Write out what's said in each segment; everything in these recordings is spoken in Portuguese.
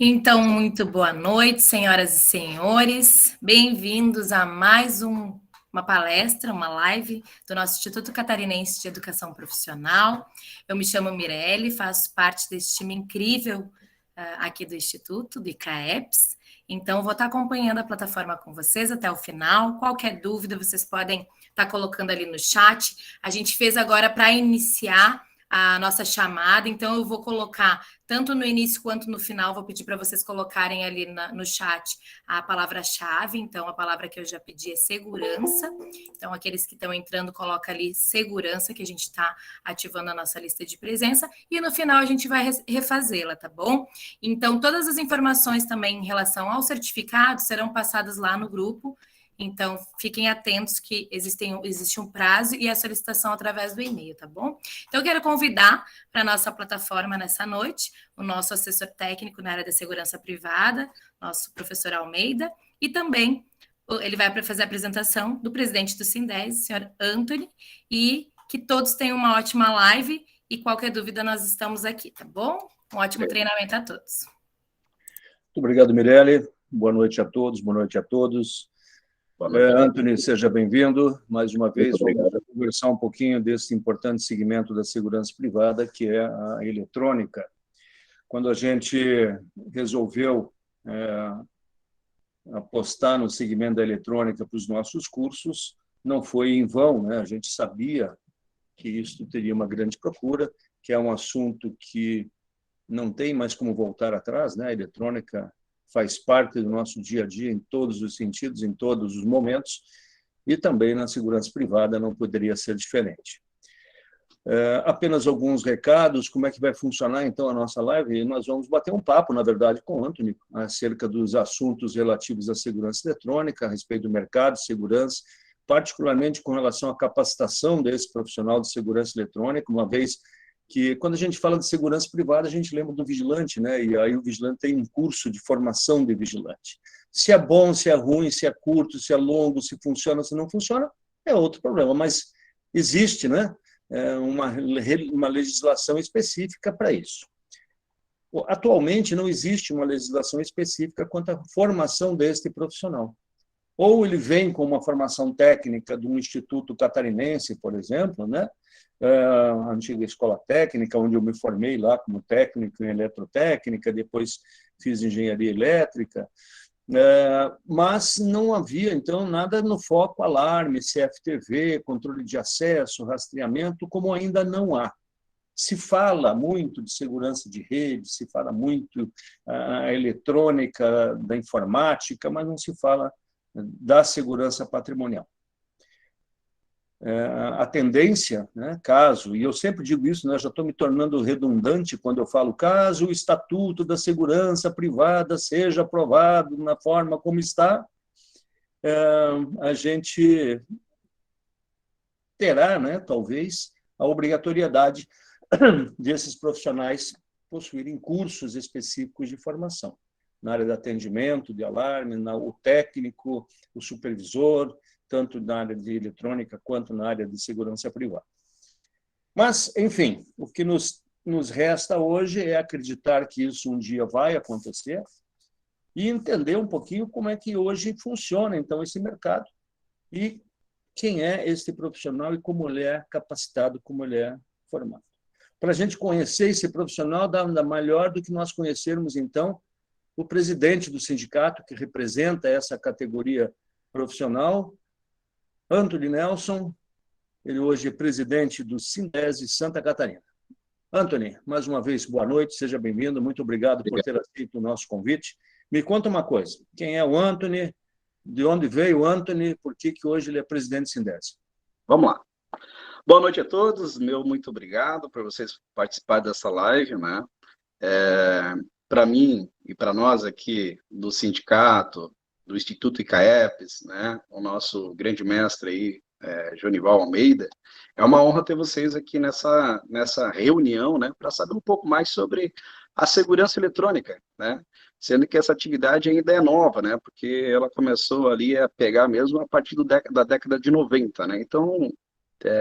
Então, muito boa noite, senhoras e senhores. Bem-vindos a mais uma palestra, uma live do nosso Instituto Catarinense de Educação Profissional. Eu me chamo Mirelle, faço parte desse time incrível aqui do Instituto, do ICAEPS. Então, vou estar acompanhando a plataforma com vocês até o final. Qualquer dúvida, vocês podem estar colocando ali no chat. A gente fez agora para iniciar a nossa chamada, então eu vou colocar tanto no início quanto no final, vou pedir para vocês colocarem ali no chat a palavra-chave. Então, a palavra que eu já pedi é segurança. Então, aqueles que estão entrando, coloca ali segurança, que a gente está ativando a nossa lista de presença, e no final a gente vai refazê-la, tá bom? Então, todas as informações também em relação ao certificado serão passadas lá no grupo. Então, fiquem atentos que existe um prazo e a solicitação através do e-mail, tá bom? Então, eu quero convidar para a nossa plataforma nessa noite o nosso assessor técnico na área da segurança privada, nosso professor Almeida, e também ele vai fazer a apresentação do presidente do Sindese, senhor Anthony, e que todos tenham uma ótima live e qualquer dúvida nós estamos aqui, tá bom? Um ótimo treinamento a todos. Muito obrigado, Mirelle. Boa noite a todos, boa noite a todos. Anthony, seja bem-vindo. Mais uma vez, vamos conversar um pouquinho desse importante segmento da segurança privada, que é a eletrônica. Quando a gente resolveu apostar no segmento da eletrônica para os nossos cursos, não foi em vão, né? A gente sabia que isso teria uma grande procura, que é um assunto que não tem mais como voltar atrás, né? A eletrônica faz parte do nosso dia a dia em todos os sentidos, em todos os momentos, e também na segurança privada não poderia ser diferente. Apenas alguns recados, como é que vai funcionar, então, a nossa live? Nós vamos bater um papo, na verdade, com o Anthony, acerca dos assuntos relativos à segurança eletrônica, a respeito do mercado, segurança, particularmente com relação à capacitação desse profissional de segurança eletrônica, uma vez que, quando a gente fala de segurança privada, a gente lembra do vigilante, né? E aí o vigilante tem um curso de formação de vigilante. Se é bom, se é ruim, se é curto, se é longo, se funciona, se não funciona, é outro problema. Mas existe, né, uma legislação específica para isso. Atualmente, não existe uma legislação específica quanto à formação deste profissional. Ou ele vem com uma formação técnica de um instituto catarinense, por exemplo, né? A antiga escola técnica, onde eu me formei lá como técnico em eletrotécnica, depois fiz engenharia elétrica, mas não havia, então, nada no foco alarme, CFTV, controle de acesso, rastreamento, como ainda não há. Se fala muito de segurança de rede, se fala muito a eletrônica, da informática, mas não se fala da segurança patrimonial. A tendência, né, caso, e eu sempre digo isso, né, já estou me tornando redundante quando eu falo, caso o Estatuto da Segurança Privada seja aprovado na forma como está, a gente terá, né, talvez, a obrigatoriedade desses profissionais possuírem cursos específicos de formação, na área de atendimento, de alarme, o técnico, o supervisor, tanto na área de eletrônica quanto na área de segurança privada. Mas, enfim, o que nos resta hoje é acreditar que isso um dia vai acontecer e entender um pouquinho como é que hoje funciona, então, esse mercado e quem é esse profissional e como ele é capacitado, como ele é formado. Para a gente conhecer esse profissional, nada melhor do que nós conhecermos, então, o presidente do sindicato, que representa essa categoria profissional, Anthony Nelson. Ele hoje é presidente do Sindese Santa Catarina. Anthony, mais uma vez, boa noite, seja bem-vindo, muito obrigado por ter aceito o nosso convite. Me conta uma coisa, quem é o Anthony, de onde veio o Anthony, por que hoje ele é presidente do Sindese? Vamos lá. Boa noite a todos, muito obrigado por vocês participarem dessa live, né? Para mim e para nós aqui do sindicato, do Instituto ICAEPS, né? O nosso grande mestre aí, Jonival Almeida, é uma honra ter vocês aqui nessa reunião, né? Para saber um pouco mais sobre a segurança eletrônica, né? Sendo que essa atividade ainda é nova, né? Porque ela começou ali a pegar mesmo a partir da década de 90, né? Então,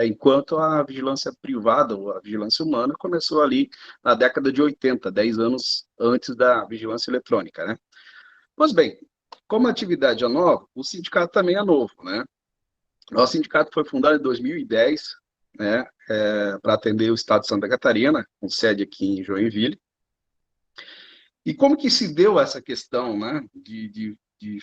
enquanto a vigilância privada, ou a vigilância humana, começou ali na década de 80, 10 anos antes da vigilância eletrônica, né? Pois bem, como a atividade é nova, o sindicato também é novo, né? Nosso sindicato foi fundado em 2010, né, para atender o estado de Santa Catarina, com sede aqui em Joinville. E como que se deu essa questão, né, de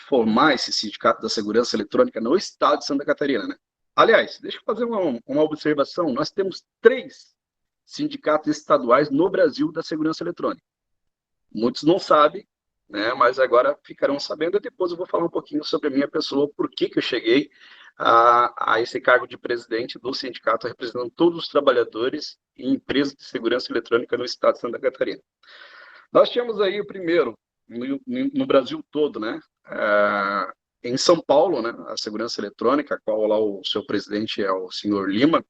formar esse sindicato da segurança eletrônica no estado de Santa Catarina, né? Aliás, deixa eu fazer uma observação. Nós temos 3 sindicatos estaduais no Brasil da segurança eletrônica. Muitos não sabem, né, mas agora ficarão sabendo, e depois eu vou falar um pouquinho sobre a minha pessoa, por que eu cheguei a esse cargo de presidente do sindicato, representando todos os trabalhadores e empresas de segurança eletrônica no estado de Santa Catarina. Nós tínhamos aí o primeiro, no Brasil todo, né, em São Paulo, né, a segurança eletrônica, a qual lá o seu presidente é o senhor Lima.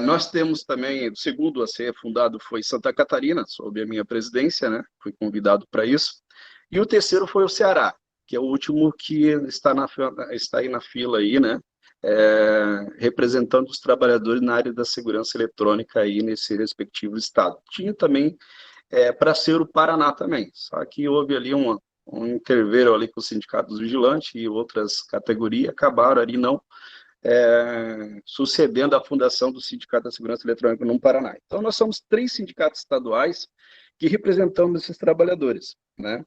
Nós temos também, o segundo a ser fundado foi Santa Catarina, sob a minha presidência, né? Fui convidado para isso. E o terceiro foi o Ceará, que é o último que está aí na fila, aí, né? Representando os trabalhadores na área da segurança eletrônica aí nesse respectivo estado. Tinha também para ser o Paraná também, só que houve ali um interveiro ali com o Sindicato dos Vigilantes e outras categorias, acabaram ali não sucedendo a fundação do Sindicato da Segurança Eletrônica no Paraná. Então, nós somos 3 sindicatos estaduais que representamos esses trabalhadores, né?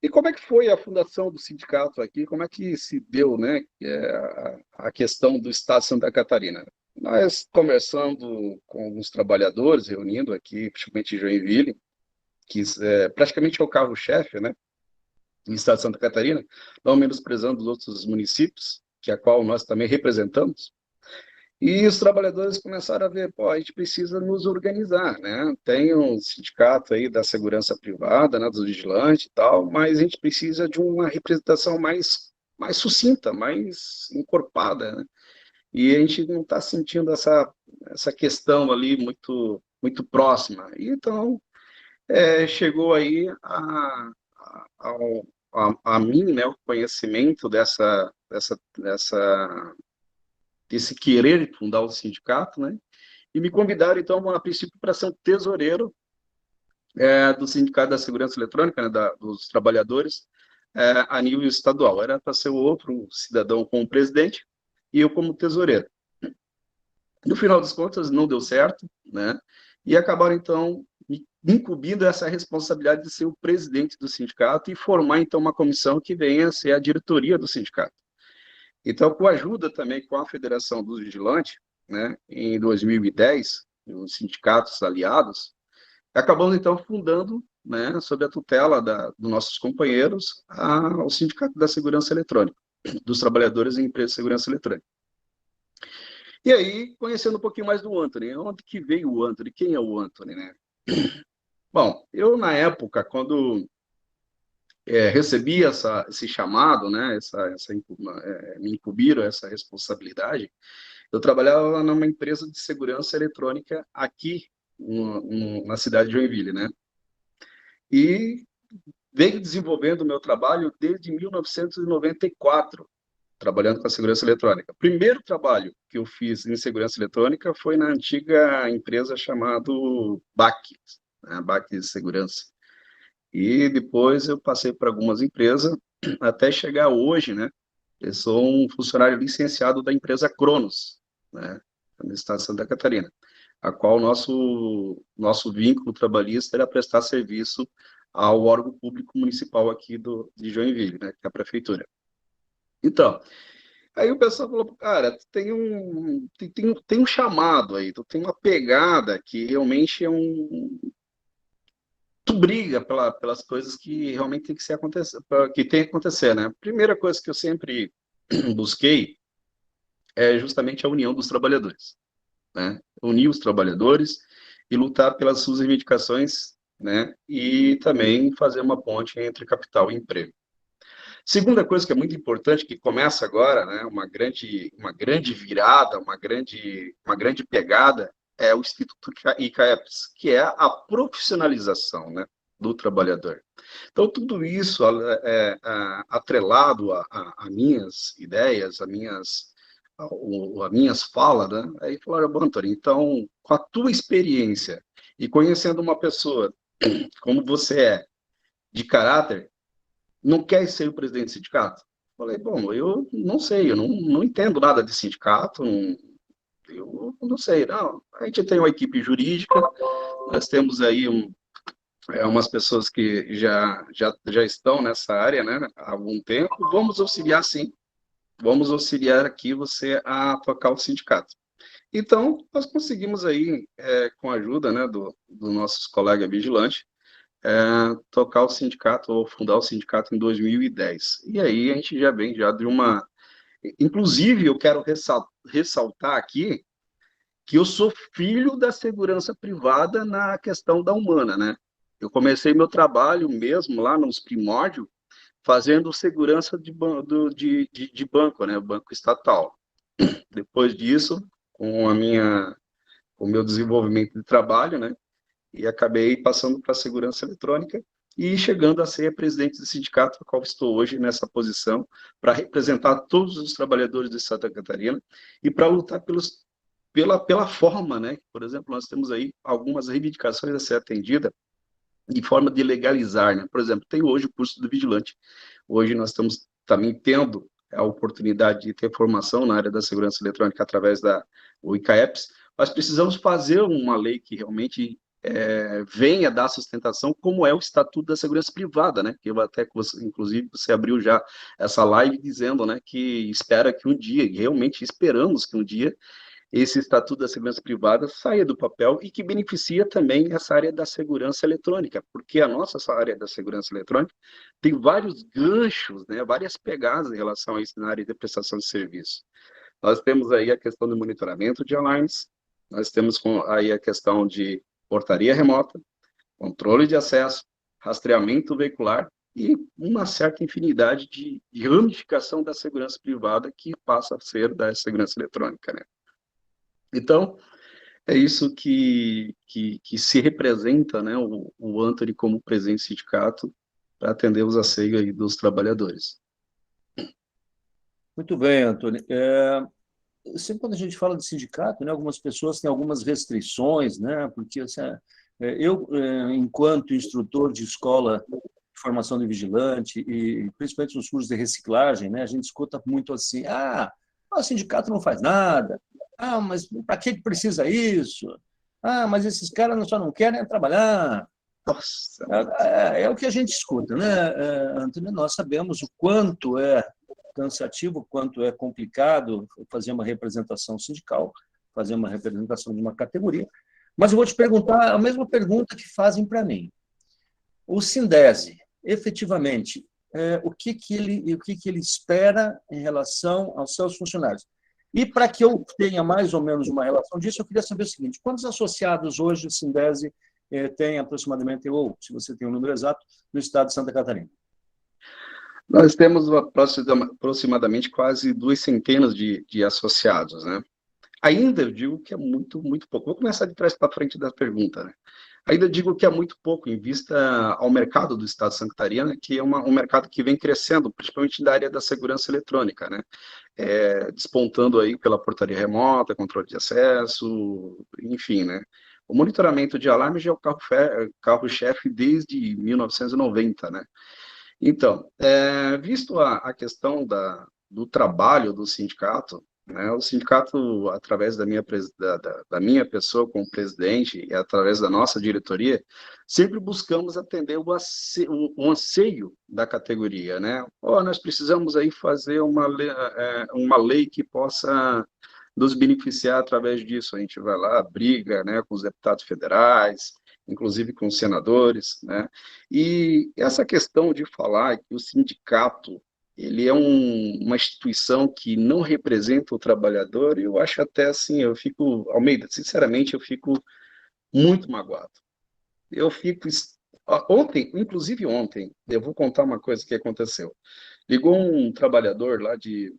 E como é que foi a fundação do sindicato aqui? Como é que se deu, né, a questão do Estado de Santa Catarina? Nós conversando com os trabalhadores, reunindo aqui, principalmente em Joinville, que praticamente é o carro-chefe, né, no Estado de Santa Catarina, não menosprezando os outros municípios, que a qual nós também representamos, e os trabalhadores começaram a ver, pô, a gente precisa nos organizar, né? Tem um sindicato aí da segurança privada, né, dos vigilantes e tal, mas a gente precisa de uma representação mais sucinta, mais encorpada, né? E a gente não está sentindo essa questão ali muito próxima. E então, chegou aí a mim, né, o conhecimento desse querer fundar o sindicato, né, e me convidaram, então, a princípio, para ser um tesoureiro do Sindicato da Segurança Eletrônica, né, dos trabalhadores, a nível estadual. Era para ser o outro cidadão como presidente e eu como tesoureiro. No final das contas, não deu certo, né, e acabaram, então, me incumbindo essa responsabilidade de ser o presidente do sindicato e formar, então, uma comissão que venha a ser a diretoria do sindicato. Então, com a ajuda também com a Federação dos Vigilantes, né, em 2010, os sindicatos aliados, acabamos, então, fundando, né, sob a tutela dos nossos companheiros, o Sindicato da Segurança Eletrônica, dos trabalhadores em empresas de segurança eletrônica. E aí, conhecendo um pouquinho mais do Anthony, onde que veio o Anthony? Quem é o Anthony, né? Bom, eu, na época, quando recebi esse chamado, né, me incumbiram essa responsabilidade, eu trabalhava numa empresa de segurança eletrônica aqui na cidade de Joinville, né? E venho desenvolvendo o meu trabalho desde 1994, trabalhando com a segurança eletrônica. O primeiro trabalho que eu fiz em segurança eletrônica foi na antiga empresa chamada BAC, né, BAC de Segurança. E depois eu passei por algumas empresas, até chegar hoje, né? Eu sou um funcionário licenciado da empresa Cronos, né, no estado de Santa Catarina, a qual nosso vínculo trabalhista era prestar serviço ao órgão público municipal aqui de Joinville, né, que é a prefeitura. Então, aí o pessoal falou, cara, tem um chamado aí, tu tem uma pegada que realmente tu briga pelas coisas que realmente tem que acontecer, né? Primeira coisa que eu sempre busquei é justamente a união dos trabalhadores, né? Unir os trabalhadores e lutar pelas suas reivindicações, né? E também fazer uma ponte entre capital e emprego. Segunda coisa que é muito importante, que começa agora, né? Uma grande virada, uma grande pegada, é o Instituto ICAEPS, que é a profissionalização, né, do trabalhador. Então, tudo isso atrelado a minhas ideias, a minhas as minhas falas, né? Aí falaram, bom, Antônio, então, com a tua experiência e conhecendo uma pessoa como você é, de caráter, não quer ser o presidente do sindicato? Falei, bom, eu não sei, eu não entendo nada de sindicato, eu não sei, não. A gente tem uma equipe jurídica, nós temos aí umas pessoas que já estão nessa área, né, há algum tempo, vamos auxiliar sim, vamos auxiliar aqui você a tocar o sindicato. Então, nós conseguimos aí, com a ajuda, né, do nossos colegas vigilantes, tocar o sindicato, ou fundar o sindicato em 2010. E aí a gente já vem já de uma... Inclusive, eu quero ressaltar aqui que eu sou filho da segurança privada na questão da humana, né? Eu comecei meu trabalho mesmo lá nos primórdios, fazendo segurança de banco, né? Banco estatal. Depois disso, com o meu desenvolvimento de trabalho, né? E acabei passando para a segurança eletrônica e chegando a ser presidente do sindicato, no qual estou hoje nessa posição, para representar todos os trabalhadores de Santa Catarina e para lutar pela forma, né? Por exemplo, nós temos aí algumas reivindicações a ser atendida de forma de legalizar, né? Por exemplo, tem hoje o curso do vigilante. Hoje nós estamos também tendo a oportunidade de ter formação na área da segurança eletrônica através da ICAEPS, mas precisamos fazer uma lei que realmente venha dar sustentação, como é o Estatuto da Segurança Privada, né? Que eu até, inclusive, você abriu já essa live dizendo, né, que espera que um dia, e realmente esperamos que um dia, esse Estatuto da Segurança Privada saia do papel e que beneficia também essa área da segurança eletrônica, porque a nossa área da segurança eletrônica tem vários ganchos, né, várias pegadas em relação a isso na área de prestação de serviço. Nós temos aí a questão do monitoramento de alarmes, nós temos aí a questão de portaria remota, controle de acesso, rastreamento veicular e uma certa infinidade de ramificação da segurança privada que passa a ser da segurança eletrônica, né? Então, é isso que se representa, né, o Antony como presidente do sindicato para atender os anseios aí dos trabalhadores. Muito bem, Antônio. Sempre quando a gente fala de sindicato, né, algumas pessoas têm algumas restrições, né, porque assim, eu, enquanto instrutor de escola de formação de vigilante, e principalmente nos cursos de reciclagem, né, a gente escuta muito assim, o sindicato não faz nada, mas para que precisa isso? Mas esses caras só não querem trabalhar. Nossa. É o que a gente escuta, né, Antônio? Nós sabemos o quanto é cansativo, quanto é complicado fazer uma representação sindical, fazer uma representação de uma categoria. Mas eu vou te perguntar a mesma pergunta que fazem para mim. O Sindese, efetivamente, o que ele espera em relação aos seus funcionários? E para que eu tenha mais ou menos uma relação disso, eu queria saber o seguinte: quantos associados hoje o Sindese tem aproximadamente, ou se você tem um número exato, no estado de Santa Catarina? Nós temos aproximadamente quase 200 de associados, né? Ainda eu digo que é muito, muito pouco. Vou começar de trás para frente da pergunta, né? Ainda digo que é muito pouco em vista ao mercado do Estado de Santa Catarina, que é um mercado que vem crescendo, principalmente da área da segurança eletrônica, né? Despontando aí pela portaria remota, controle de acesso, enfim, né? O monitoramento de alarmes já é o carro-chefe desde 1990, né? Então, visto a questão do trabalho do sindicato, né, o sindicato, através da minha pessoa como presidente e através da nossa diretoria, sempre buscamos atender o anseio da categoria, né? Nós precisamos aí fazer uma lei que possa nos beneficiar através disso. A gente vai lá, briga, né, com os deputados federais, inclusive com os senadores, né? E essa questão de falar que o sindicato ele é uma instituição que não representa o trabalhador, eu acho até assim, Almeida, sinceramente, eu fico muito magoado. Eu fico... Inclusive ontem, eu vou contar uma coisa que aconteceu. Ligou um trabalhador lá de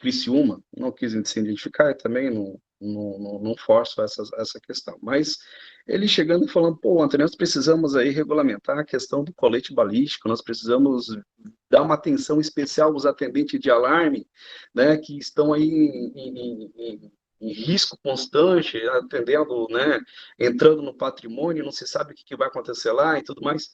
Criciúma, não quis se identificar, também não forço essa questão. Mas ele chegando e falando, pô, Antônio, nós precisamos aí regulamentar a questão do colete balístico, nós precisamos dar uma atenção especial aos atendentes de alarme, né, que estão aí em risco constante, atendendo, né, entrando no patrimônio, não se sabe o que vai acontecer lá e tudo mais.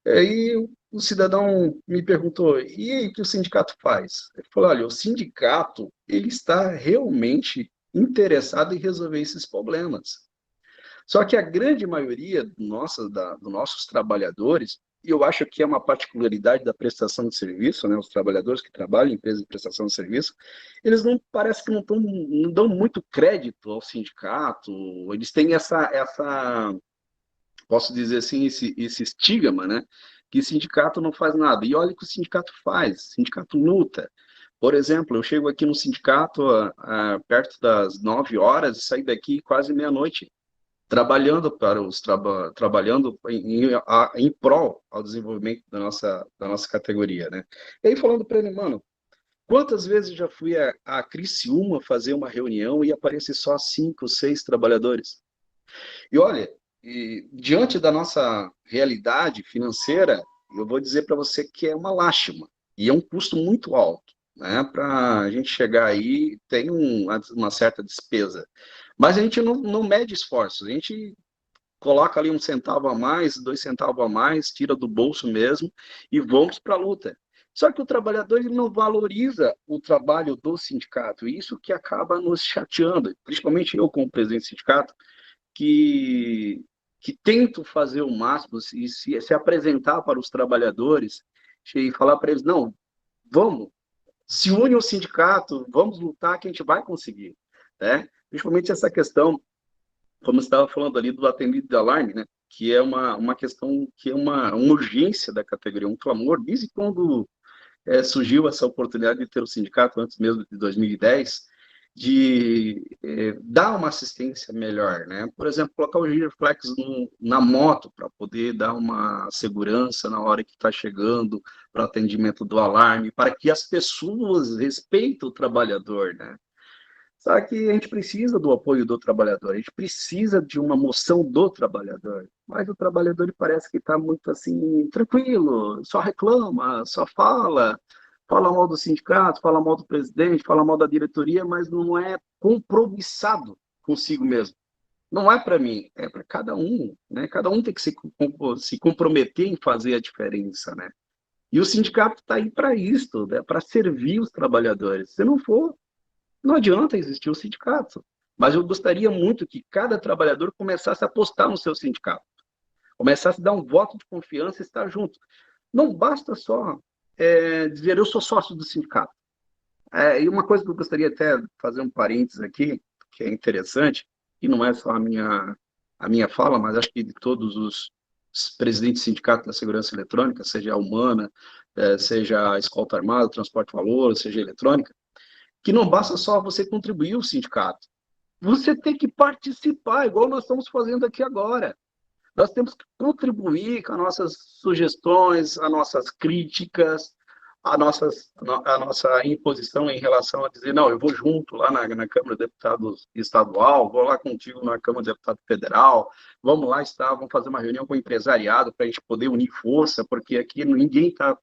Aí o cidadão me perguntou, e aí, o que o sindicato faz? Ele falou, olha, o sindicato, ele está realmente interessado em resolver esses problemas. Só que a grande maioria dos nossos trabalhadores, e eu acho que é uma particularidade da prestação de serviço, né, os trabalhadores que trabalham em empresas de prestação de serviço, eles não parece que não dão muito crédito ao sindicato, eles têm posso dizer assim, esse estigma, né? Que sindicato não faz nada. E olha o que o sindicato faz, o sindicato luta. Por exemplo, eu chego aqui no sindicato perto das 9 horas e saio daqui quase meia-noite, trabalhando trabalhando em prol ao desenvolvimento da nossa categoria, né? E aí falando para ele, mano, quantas vezes eu já fui a Criciúma fazer uma reunião e aparece só 5, 6 trabalhadores? E olha, diante da nossa realidade financeira, eu vou dizer para você que é uma lástima e é um custo muito alto, né? Para a gente chegar aí, tem uma certa despesa. Mas a gente não mede esforços, a gente coloca ali 1 centavo a mais, 2 centavos a mais, tira do bolso mesmo e vamos para a luta. Só que o trabalhador ele não valoriza o trabalho do sindicato, e isso que acaba nos chateando, principalmente eu como presidente do sindicato, que, que tento fazer o máximo e se apresentar para os trabalhadores e falar para eles, não, vamos, se une ao sindicato, vamos lutar que a gente vai conseguir, né? Principalmente essa questão, como você estava falando ali do atendimento de alarme, né? Que é uma questão, que é uma urgência da categoria, um clamor, desde quando surgiu essa oportunidade de ter o sindicato, antes mesmo de 2010, de dar uma assistência melhor, né? Por exemplo, colocar o giroflex na moto para poder dar uma segurança na hora que está chegando para o atendimento do alarme, para que as pessoas respeitem o trabalhador, né? Só que a gente precisa do apoio do trabalhador, a gente precisa de uma moção do trabalhador, mas o trabalhador ele parece que está muito assim, tranquilo, só reclama, só fala mal do sindicato, fala mal do presidente, fala mal da diretoria, mas não é compromissado consigo mesmo. Não é para mim, é para cada um, né? Cada um tem que se comprometer em fazer a diferença, né? E o sindicato está aí para isso, né? Para servir os trabalhadores. Se não for, não adianta existir o sindicato. Mas eu gostaria muito que cada trabalhador começasse a apostar no seu sindicato, começasse a dar um voto de confiança e estar junto. Não basta só dizer eu sou sócio do sindicato. E uma coisa que eu gostaria até de fazer um parênteses aqui, que é interessante, e não é só a minha fala, mas acho que de todos os presidentes de sindicato da segurança eletrônica, seja a Humana, seja a Escolta Armada, Transporte Valor, seja a eletrônica, que não basta só você contribuir ao sindicato. Você tem que participar, igual nós estamos fazendo aqui agora. Nós temos que contribuir com as nossas sugestões, as nossas críticas, a nossa imposição em relação a dizer, não, eu vou junto lá na Câmara de Deputados Estadual, vou lá contigo na Câmara de Deputado Federal, vamos lá vamos fazer uma reunião com o empresariado para a gente poder unir força, porque aqui ninguém tá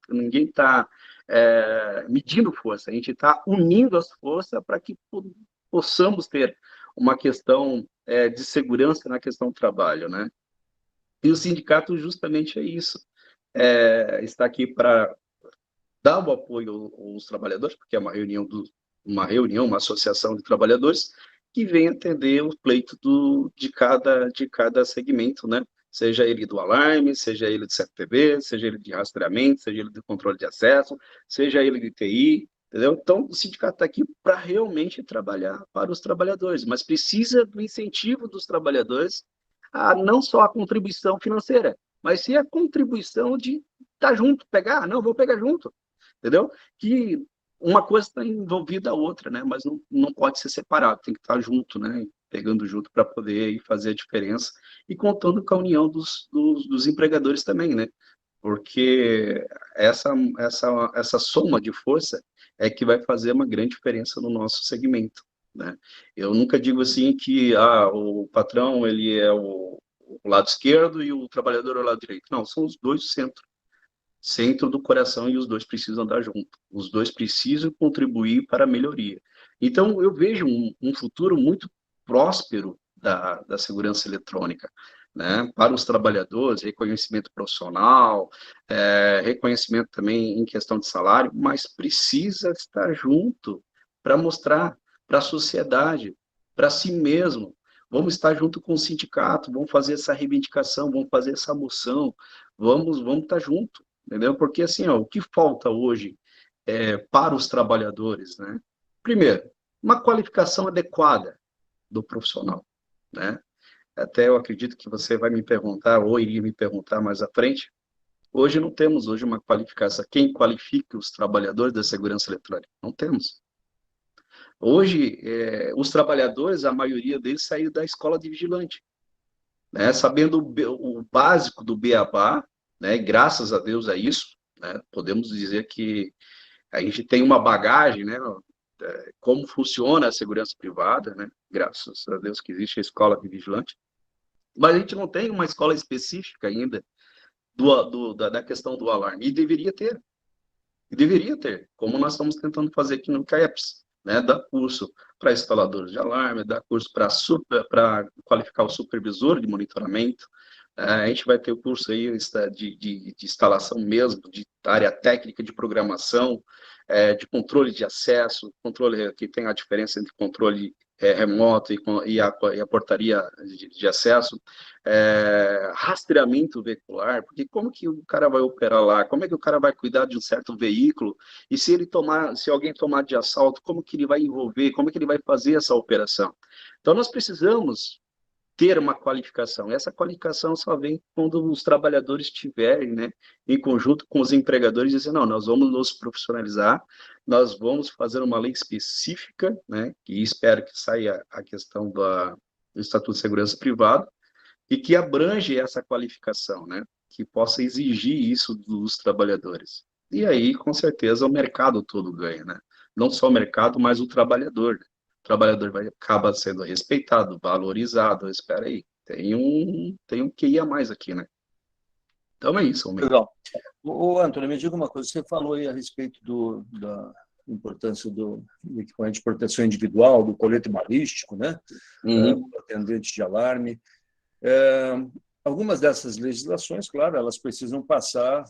medindo força, a gente está unindo as forças para que possamos ter uma questão de segurança na questão do trabalho, né? E o sindicato justamente é isso, está aqui para dar o apoio aos trabalhadores, porque é uma associação de trabalhadores que vem atender o pleito de cada segmento, né? Seja ele do alarme, seja ele de CFTV, seja ele de rastreamento, seja ele de controle de acesso, seja ele de TI, entendeu? Então, o sindicato está aqui para realmente trabalhar para os trabalhadores, mas precisa do incentivo dos trabalhadores a não só a contribuição financeira, mas sim a contribuição de estar junto, pegar, não, vou pegar junto, entendeu? Que uma coisa está envolvida a outra, né? Mas não pode ser separado, tem que estar junto, né? Pegando junto para poder fazer a diferença e contando com a união dos empregadores também, né? Porque essa soma de força é que vai fazer uma grande diferença no nosso segmento. né? Eu nunca digo assim que o patrão ele é o lado esquerdo e o trabalhador é o lado direito. Não, são os dois centro do coração, e os dois precisam andar junto. Os dois precisam contribuir para a melhoria. Então, eu vejo um futuro muito próspero da segurança eletrônica, né? Para os trabalhadores, reconhecimento profissional, reconhecimento também em questão de salário, mas precisa estar junto para mostrar para a sociedade, para si mesmo. Vamos estar junto com o sindicato, vamos fazer essa reivindicação, vamos fazer essa moção, vamos estar junto. Entendeu? Porque, assim, o que falta hoje para os trabalhadores, né? Primeiro, uma qualificação adequada do profissional, né? Até eu acredito que você vai me perguntar, ou iria me perguntar mais à frente, hoje não temos hoje uma qualificação. Quem qualifica os trabalhadores da segurança eletrônica? Não temos. Hoje, os trabalhadores, a maioria deles saiu da escola de vigilante, né? Sabendo o básico do beabá, né? Graças a Deus a isso, né? Podemos dizer que a gente tem uma bagagem, né? Como funciona a segurança privada, né? Graças a Deus que existe a escola de vigilante, mas a gente não tem uma escola específica ainda da questão do alarme, e deveria ter, como nós estamos tentando fazer aqui no CAEPS, né? Dar curso para instaladores de alarme, dar curso para qualificar o supervisor de monitoramento. A gente vai ter o curso aí de instalação mesmo, de área técnica de programação, de controle de acesso, controle que tem a diferença entre controle remoto e a portaria de acesso, rastreamento veicular, porque como que o cara vai operar lá? Como é que o cara vai cuidar de um certo veículo? E se alguém tomar de assalto, como que ele vai envolver? Como é que ele vai fazer essa operação? Então, nós precisamos ter uma qualificação. Essa qualificação só vem quando os trabalhadores estiverem, né, em conjunto com os empregadores, dizendo, não, nós vamos nos profissionalizar, nós vamos fazer uma lei específica, né, e espero que saia a questão do Estatuto de Segurança Privada, e que abrange essa qualificação, né, que possa exigir isso dos trabalhadores. E aí, com certeza, o mercado todo ganha, né? Não só o mercado, mas o trabalhador, né? O trabalhador acaba sendo respeitado, valorizado. Espera aí, tem um QI a mais aqui, né? Então é isso, Almeida. Legal. Antônio, me diga uma coisa, você falou aí a respeito da importância do equipamento de proteção individual, do colete balístico, né? Do atendente de alarme. Algumas dessas legislações, claro, elas precisam passar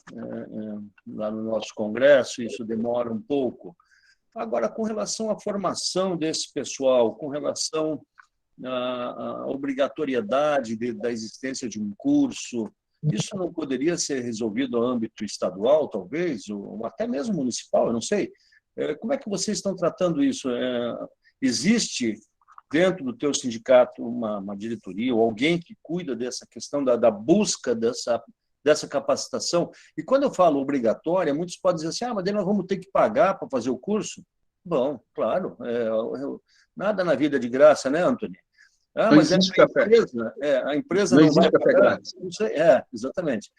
lá no nosso Congresso, isso demora um pouco. Agora, com relação à formação desse pessoal, com relação à obrigatoriedade da existência de um curso, isso não poderia ser resolvido no âmbito estadual, talvez, ou até mesmo municipal, eu não sei. Como é que vocês estão tratando isso? Existe dentro do teu sindicato uma diretoria ou alguém que cuida dessa questão da busca dessa capacitação? E quando eu falo obrigatória, muitos podem dizer assim, mas daí nós vamos ter que pagar para fazer o curso? Bom, claro, nada na vida é de graça, né, Antônio? Mas a empresa não vai pagar? Não sei, exatamente.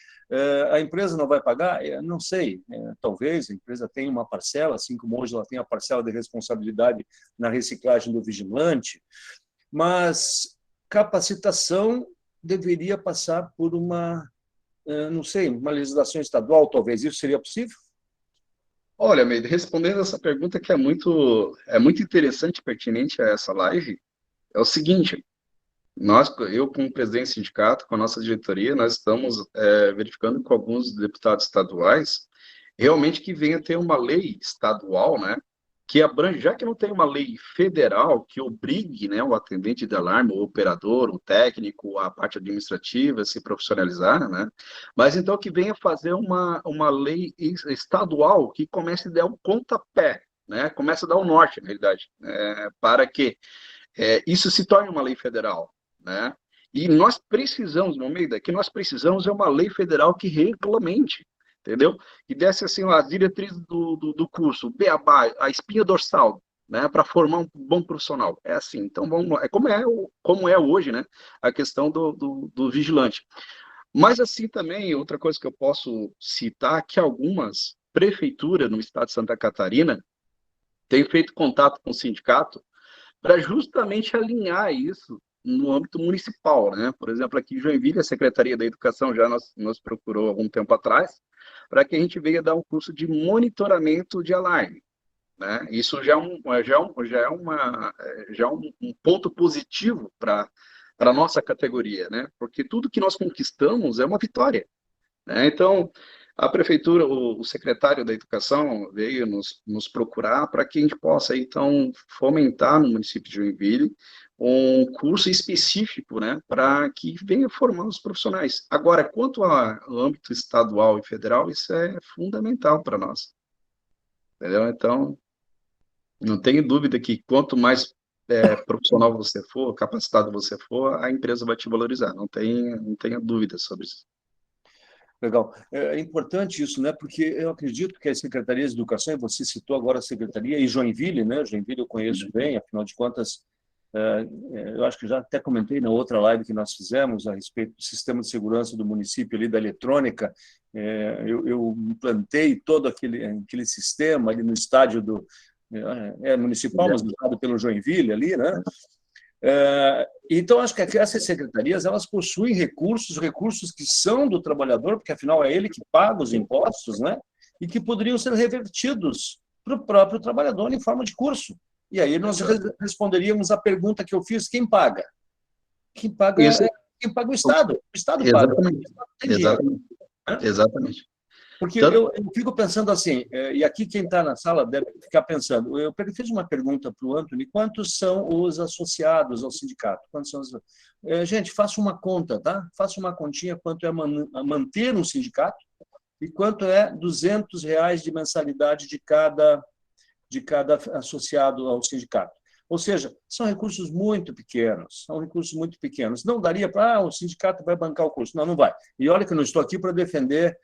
A empresa não vai pagar? Não sei, talvez a empresa tenha uma parcela, assim como hoje ela tem a parcela de responsabilidade na reciclagem do vigilante, mas capacitação deveria passar por não sei, uma legislação estadual, talvez. Isso seria possível? Olha, Meide, respondendo essa pergunta que é muito interessante e pertinente a essa live, é o seguinte, eu como presidente do sindicato, com a nossa diretoria, nós estamos verificando com alguns deputados estaduais, realmente que venha ter uma lei estadual, né, que abrange, já que não tem uma lei federal que obrigue, né, o atendente de alarme, o operador, o técnico, a parte administrativa a se profissionalizar, né, mas então que venha fazer uma lei estadual que comece a dar um pontapé, né, comece a dar o norte, na realidade, para que isso se torne uma lei federal, né? E nós precisamos, Almeida, que nós precisamos uma lei federal que regulamente, entendeu? E desse assim as diretrizes do curso, o beabá, a espinha dorsal, né? Para formar um bom profissional. É assim, então como é hoje, né? A questão do vigilante. Mas assim também, outra coisa que eu posso citar, que algumas prefeituras no estado de Santa Catarina têm feito contato com o sindicato para justamente alinhar isso no âmbito municipal, né? Por exemplo, aqui em Joinville, a Secretaria da Educação já nos procurou algum tempo atrás, para que a gente venha dar um curso de monitoramento de alarme, né? Isso já é um ponto positivo para a nossa categoria, né? Porque tudo que nós conquistamos é uma vitória, né? Então, a prefeitura, o secretário da Educação veio nos procurar para que a gente possa, então, fomentar no município de Joinville um curso específico, né, para que venha formar os profissionais. Agora, quanto ao âmbito estadual e federal, isso é fundamental para nós, entendeu? Então, não tenho dúvida que quanto mais profissional você for, capacitado você for, a empresa vai te valorizar. Não tenha dúvida sobre isso. Legal. É importante isso, né? Porque eu acredito que as secretarias de educação, e você citou agora a secretaria, e Joinville, né? Joinville eu conheço bem, afinal de contas, eu acho que já até comentei na outra live que nós fizemos a respeito do sistema de segurança do município ali, da eletrônica. Eu implantei todo aquele sistema ali no estádio do municipal, mas usado pelo Joinville ali, né? Então, acho que essas secretarias elas possuem recursos que são do trabalhador, porque afinal é ele que paga os impostos, né? E que poderiam ser revertidos para o próprio trabalhador em forma de curso. E aí nós responderíamos a pergunta que eu fiz: quem paga? Quem paga quem paga o Estado. O Estado paga. Exatamente. O Estado tem dinheiro, né? Exatamente. Porque eu fico pensando assim, e aqui quem está na sala deve ficar pensando, eu fiz uma pergunta para o Antony, quantos são os associados ao sindicato? Quantos são gente, faça uma conta, tá? Faça uma continha quanto é manter um sindicato e quanto é R$ 200 de mensalidade de cada associado ao sindicato. Ou seja, são recursos muito pequenos, Não daria para, o sindicato vai bancar o curso. Não, não vai. E olha que eu não estou aqui para defender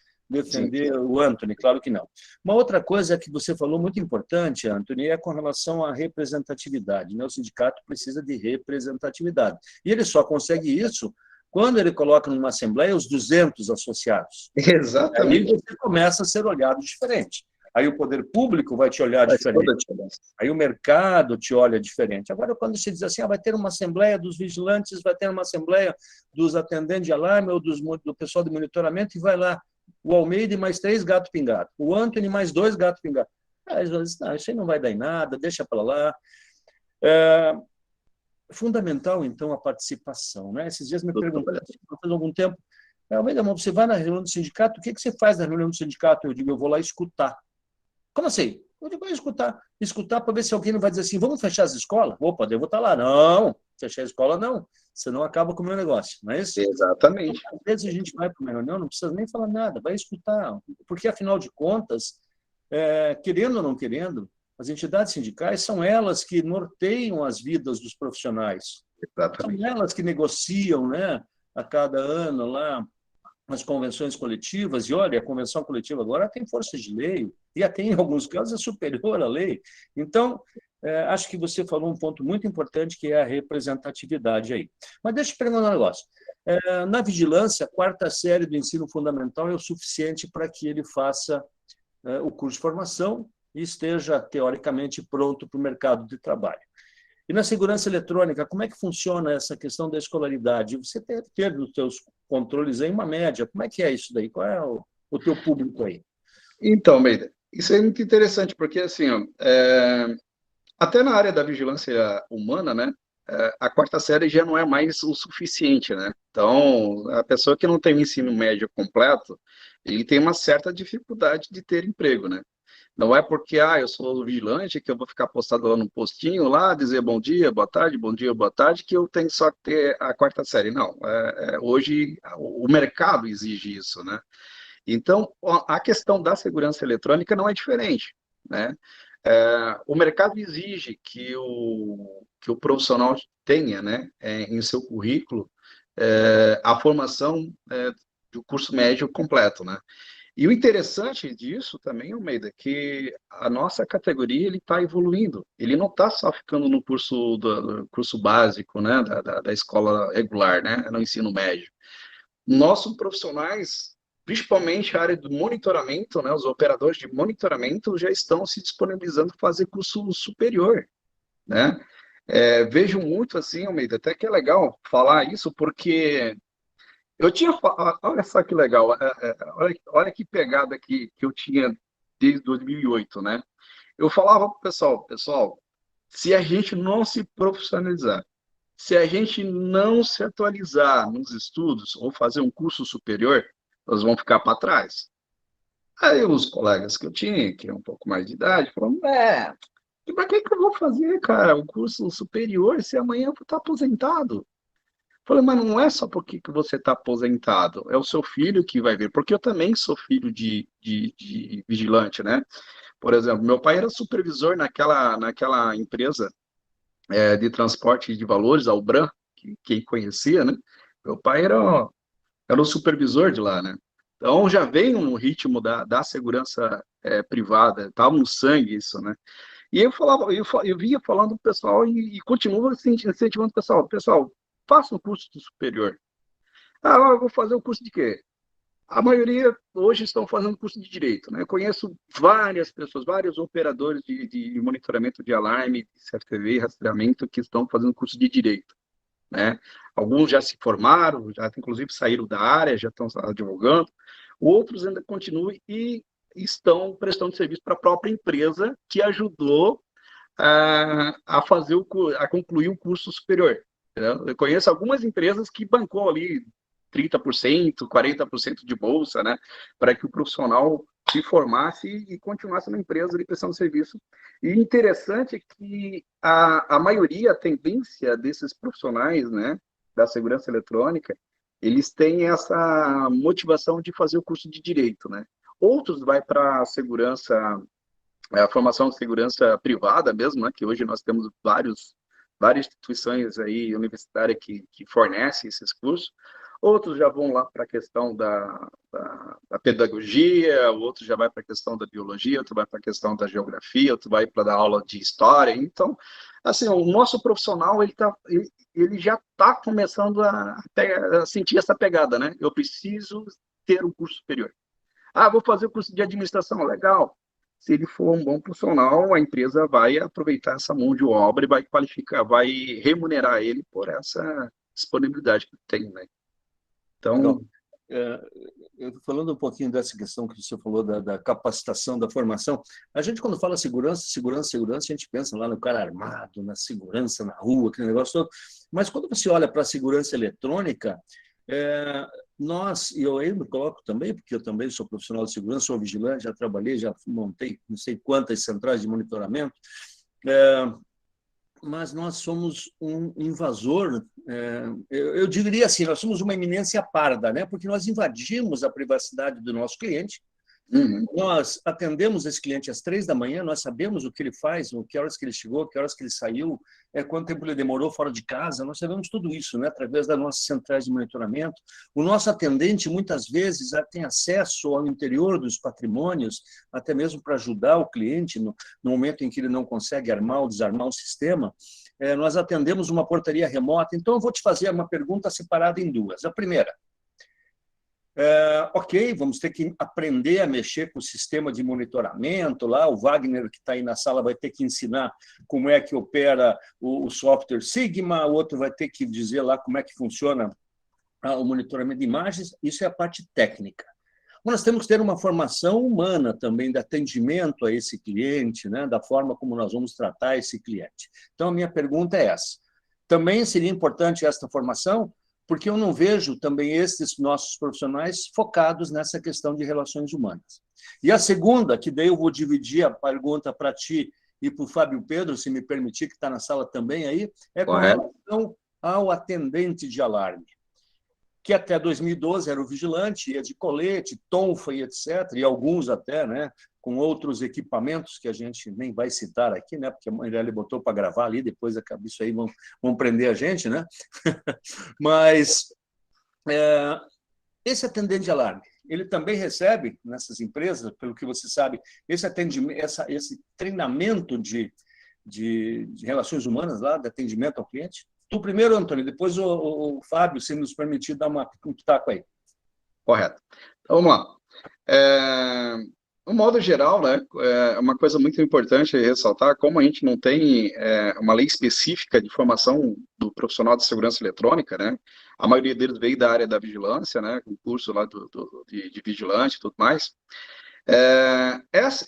o Antony, claro que não. Uma outra coisa que você falou muito importante, Antony, é com relação à representatividade, né? O sindicato precisa de representatividade. E ele só consegue isso quando ele coloca numa assembleia os 200 associados. Exatamente. Aí você começa a ser olhado diferente. Aí o poder público vai te olhar diferente. Aí o mercado te olha diferente. Agora, quando você diz assim, vai ter uma assembleia dos vigilantes, vai ter uma assembleia dos atendentes de alarme ou do pessoal de monitoramento, e vai lá o Almeida e mais 3 gatos pingados, o Antony mais 2 gatos pingados. Não, isso aí não vai dar em nada, deixa para lá. Fundamental, então, a participação, né? Esses dias me perguntaram, faz algum tempo, Almeida, você vai na reunião do sindicato, o que você faz na reunião do sindicato? Eu digo, eu vou lá escutar. Como assim? Eu digo, escutar para ver se alguém não vai dizer assim, vamos fechar as escolas? Opa, devo estar lá. Não, fechar a escola não, senão acaba com o meu negócio, não é isso? Exatamente. Às vezes a gente vai para uma reunião, não precisa nem falar nada, vai escutar, porque afinal de contas, querendo ou não querendo, as entidades sindicais são elas que norteiam as vidas dos profissionais. Exatamente. São elas que negociam, né, a cada ano lá as convenções coletivas, e olha, a convenção coletiva agora tem força de lei, e até em alguns casos é superior à lei. Então, acho que você falou um ponto muito importante, que é a representatividade aí. Mas deixa eu te perguntar um negócio. Na vigilância, a 4ª série do ensino fundamental é o suficiente para que ele faça o curso de formação e esteja, teoricamente, pronto para o mercado de trabalho. E na segurança eletrônica, como é que funciona essa questão da escolaridade? Você teve nos seus controles aí uma média, como é que é isso daí? Qual é o teu público aí? Então, Meida, isso é muito interessante, porque assim, até na área da vigilância humana, né, a 4ª série já não é mais o suficiente, né? Então, a pessoa que não tem o ensino médio completo, ele tem uma certa dificuldade de ter emprego, né? Não é porque, eu sou vigilante, que eu vou ficar postado lá no postinho, lá, dizer bom dia, boa tarde, que eu tenho só que ter a 4ª série. Não, hoje o mercado exige isso, né? Então, a questão da segurança eletrônica não é diferente, né? O mercado exige que o profissional tenha, né, em seu currículo, a formação do curso médio completo, né? E o interessante disso também, Almeida, que a nossa categoria ele está evoluindo. Ele não está só ficando no do curso básico, né, da escola regular, né, no ensino médio. Nossos profissionais, principalmente a área do monitoramento, né, os operadores de monitoramento já estão se disponibilizando para fazer curso superior, né? Vejo muito assim, Almeida, até que é legal falar isso, porque eu tinha. Olha só que legal, olha que pegada que eu tinha desde 2008, né? Eu falava para o pessoal, se a gente não se profissionalizar, se a gente não se atualizar nos estudos ou fazer um curso superior, nós vamos ficar para trás. Aí os colegas que eu tinha, que é um pouco mais de idade, falaram, e para que eu vou fazer, cara, o curso superior se amanhã eu vou estar aposentado? Falei, mas não é só porque que você está aposentado, é o seu filho que vai ver, porque eu também sou filho de vigilante, né? Por exemplo, meu pai era supervisor naquela empresa de transporte de valores, a Ubran, quem conhecia, né? Meu pai era o supervisor de lá, né? Então já veio no ritmo da segurança privada, estava no sangue isso, né? E eu falava, eu vinha falando para o pessoal e continuo incentivando o pessoal, faça um curso superior. Ah, eu vou fazer o curso de quê? A maioria hoje estão fazendo curso de direito, né? Eu conheço várias pessoas, vários operadores de monitoramento de alarme, de CFTV e rastreamento que estão fazendo curso de direito, né? Alguns já se formaram, já inclusive saíram da área, já estão advogando, outros ainda continuam e estão prestando serviço para a própria empresa que ajudou a concluir o curso superior. Entendeu? Eu conheço algumas empresas que bancou ali 30%, 40% de bolsa, né, para que o profissional se formasse e continuasse na empresa de prestação de serviço. E interessante é que a maioria, a tendência desses profissionais, né, da segurança eletrônica, eles têm essa motivação de fazer o curso de direito, né? Outros vai para a segurança, a formação de segurança privada mesmo, né, que hoje nós temos várias instituições aí universitárias que fornecem esses cursos. Outros já vão lá para a questão da pedagogia, outros já vai para a questão da biologia, outro vai para a questão da geografia, outro vai para dar aula de história. Então, assim, o nosso profissional ele já está começando a sentir essa pegada, né? Eu preciso ter um curso superior. Ah, vou fazer o curso de administração, legal. Se ele for um bom profissional, a empresa vai aproveitar essa mão de obra e vai qualificar, vai remunerar ele por essa disponibilidade que tem, né? Então, falando um pouquinho dessa questão que você falou da capacitação, da formação, a gente, quando fala segurança, a gente pensa lá no cara armado, na segurança na rua, aquele negócio todo. Mas quando você olha para a segurança eletrônica, e eu aí me coloco também, porque eu também sou profissional de segurança, sou vigilante, já trabalhei, já montei não sei quantas centrais de monitoramento, mas nós somos um invasor, eu diria assim, nós somos uma eminência parda, né? Porque nós invadimos a privacidade do nosso cliente. Nós atendemos esse cliente às 3 da manhã, nós sabemos o que ele faz, que horas que ele chegou, que horas que ele saiu, quanto tempo ele demorou fora de casa, nós sabemos tudo isso, né, através das nossas centrais de monitoramento. O nosso atendente, muitas vezes, tem acesso ao interior dos patrimônios, até mesmo para ajudar o cliente no momento em que ele não consegue armar ou desarmar o sistema. Nós atendemos uma portaria remota. Então, eu vou te fazer uma pergunta separada em duas. A primeira, ok, vamos ter que aprender a mexer com o sistema de monitoramento lá, o Wagner, que está aí na sala, vai ter que ensinar como é que opera o software Sigma, o outro vai ter que dizer lá como é que funciona o monitoramento de imagens, isso é a parte técnica. Mas nós temos que ter uma formação humana também, de atendimento a esse cliente, né, da forma como nós vamos tratar esse cliente. Então, a minha pergunta é essa. Também seria importante essa formação, porque eu não vejo também esses nossos profissionais focados nessa questão de relações humanas. E a segunda, que daí eu vou dividir a pergunta para ti e para o Fábio Pedro, se me permitir, que está na sala também aí, com relação ao atendente de alarme, que até 2012 era o vigilante, ia de colete, tonfa e etc., e alguns até, né, com outros equipamentos que a gente nem vai citar aqui, né, porque a Mirelle botou para gravar ali, depois isso aí vão prender a gente, né? Mas esse atendente de alarme, ele também recebe nessas empresas, pelo que você sabe, esse atendimento, esse treinamento de relações humanas lá, de atendimento ao cliente? Tu primeiro, Antônio, depois o Fábio, se nos permitir dar um pitaco aí. Correto. Então, vamos lá. no modo geral, né, é uma coisa muito importante ressaltar, como a gente não tem uma lei específica de formação do profissional de segurança eletrônica, né, a maioria deles veio da área da vigilância, né, com curso lá de vigilante e tudo mais.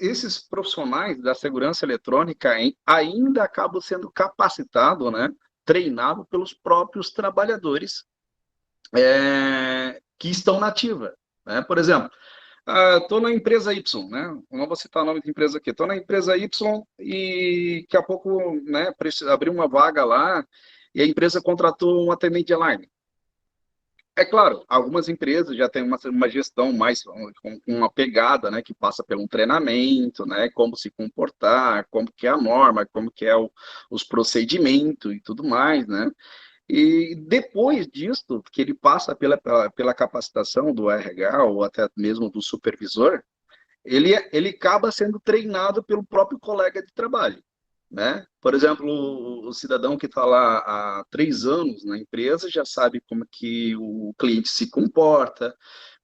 Esses profissionais da segurança eletrônica ainda acabam sendo capacitados, né, treinados pelos próprios trabalhadores que estão na ativa, né? Por exemplo, estou na empresa Y, né? Não vou citar o nome da empresa aqui. Estou na empresa Y e daqui a pouco, né, precisa abrir uma vaga lá e a empresa contratou um atendente de alarme. É claro, algumas empresas já têm uma gestão mais com uma pegada, né, que passa pelo treinamento, né, como se comportar, como que é a norma, como que é os procedimentos e tudo mais, né? E depois disso, que ele passa pela capacitação do RH ou até mesmo do supervisor, ele acaba sendo treinado pelo próprio colega de trabalho, né? Por exemplo, o cidadão que está lá há 3 anos na empresa já sabe como que o cliente se comporta,